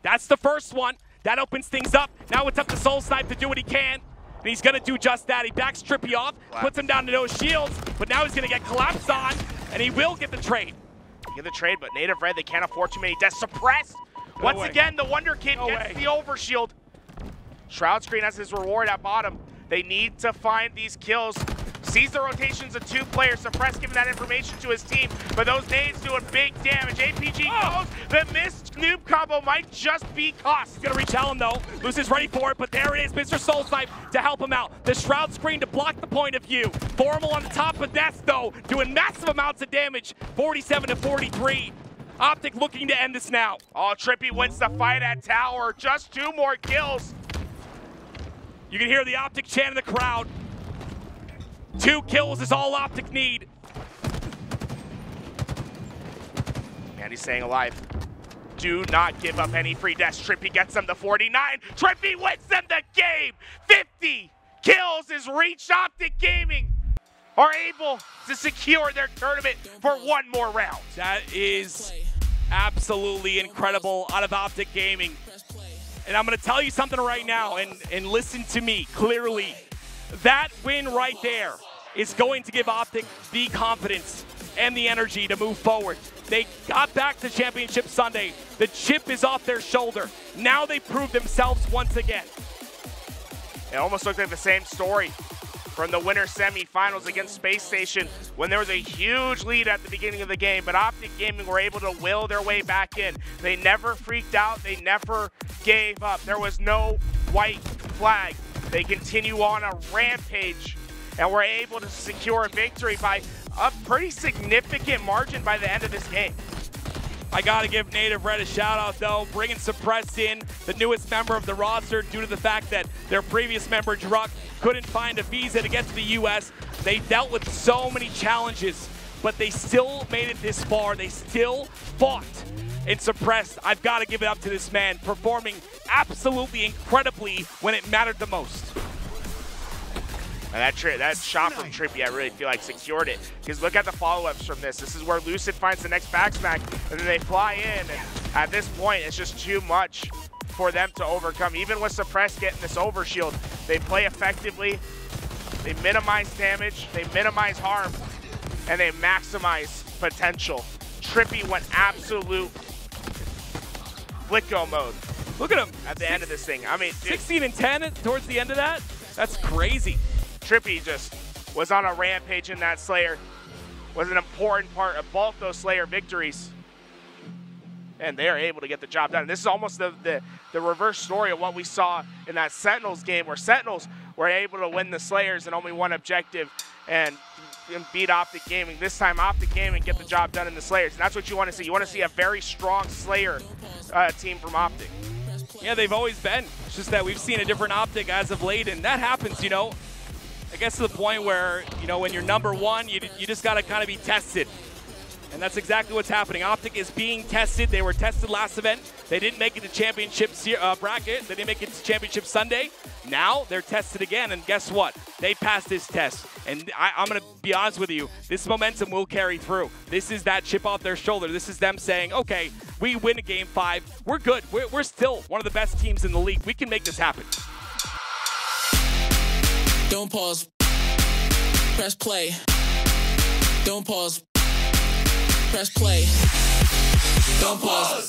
That's the first one. That opens things up. Now it's up to Soul Snipe to do what he can. And he's going to do just that. He backs Trippy off, puts him down to no shields, but now he's going to get collapsed on, and he will get the trade. Get the trade, but Native Red, they can't afford too many deaths. Suppressed! Once again, the Wonder Kid gets the overshield. Shroud screen has his reward at bottom. They need to find these kills. Sees the rotations of 2 players. Suppress giving that information to his team, but those nades doing big damage. APG knows the missed noob combo might just be cost. Gonna retell him though. Lucid's ready for it, but there it is, Mr. Soul Snipe to help him out. The Shroud screen to block the point of view. Formal on the top of Nest though, doing massive amounts of damage. 47-43. OpTic looking to end this now. Oh, Trippy wins the fight at tower. Just 2 more kills. You can hear the OpTic chant in the crowd. 2 kills is all OpTic need. And he's staying alive. Do not give up any free deaths. Trippy gets them to 49. Trippy wins them the game. 50 kills is reached. OpTic Gaming are able to secure their tournament for 1 more round. That is absolutely incredible out of OpTic Gaming. And I'm going to tell you something right now, and listen to me clearly. That win right there is going to give OpTic the confidence and the energy to move forward. They got back to Championship Sunday. The chip is off their shoulder. Now they prove themselves once again. It almost looked like the same story from the winter semifinals against Space Station when there was a huge lead at the beginning of the game, but OpTic Gaming were able to will their way back in. They never freaked out. They never gave up. There was no white flag. They continue on a rampage and were able to secure a victory by a pretty significant margin by the end of this game. I gotta give Native Red a shout out though, bringing Suppress in, the newest member of the roster, due to the fact that their previous member, Druck, couldn't find a visa to get to the US. They dealt with so many challenges, but they still made it this far. They still fought. And Suppress, I've gotta give it up to this man, performing absolutely incredibly when it mattered the most. And that shot from Trippy, I really feel like secured it. Because look at the follow-ups from this. This is where Lucid finds the next backsmack, and then they fly in. And at this point, it's just too much for them to overcome. Even with Suppress getting this overshield, they play effectively. They minimize damage, they minimize harm, and they maximize potential. Trippy went absolute Flicko mode. Look at him at the end of this thing. I mean, 16-10 towards the end of that? That's crazy. Trippy just was on a rampage in that Slayer. Was an important part of both those Slayer victories. And they are able to get the job done. And this is almost the reverse story of what we saw in that Sentinels game, where Sentinels were able to win the Slayers in only 1 objective and beat OpTic Gaming. This time, OpTic Gaming get the job done in the Slayers. And that's what you want to see. You want to see a very strong Slayer team from OpTic. Yeah, they've always been. It's just that we've seen a different OpTic as of late, and that happens, you know. I guess to the point where, you know, when you're #1, you just got to kind of be tested. And that's exactly what's happening. OpTic is being tested. They were tested last event. They didn't make it to championship bracket. They didn't make it to championship Sunday. Now they're tested again, and guess what? They passed this test. And I'm going to be honest with you, this momentum will carry through. This is that chip off their shoulder. This is them saying, okay, we win a game 5, we're good. We're still one of the best teams in the league. We can make this happen. Don't pause. Press play. Don't pause. Press play. Don't pause.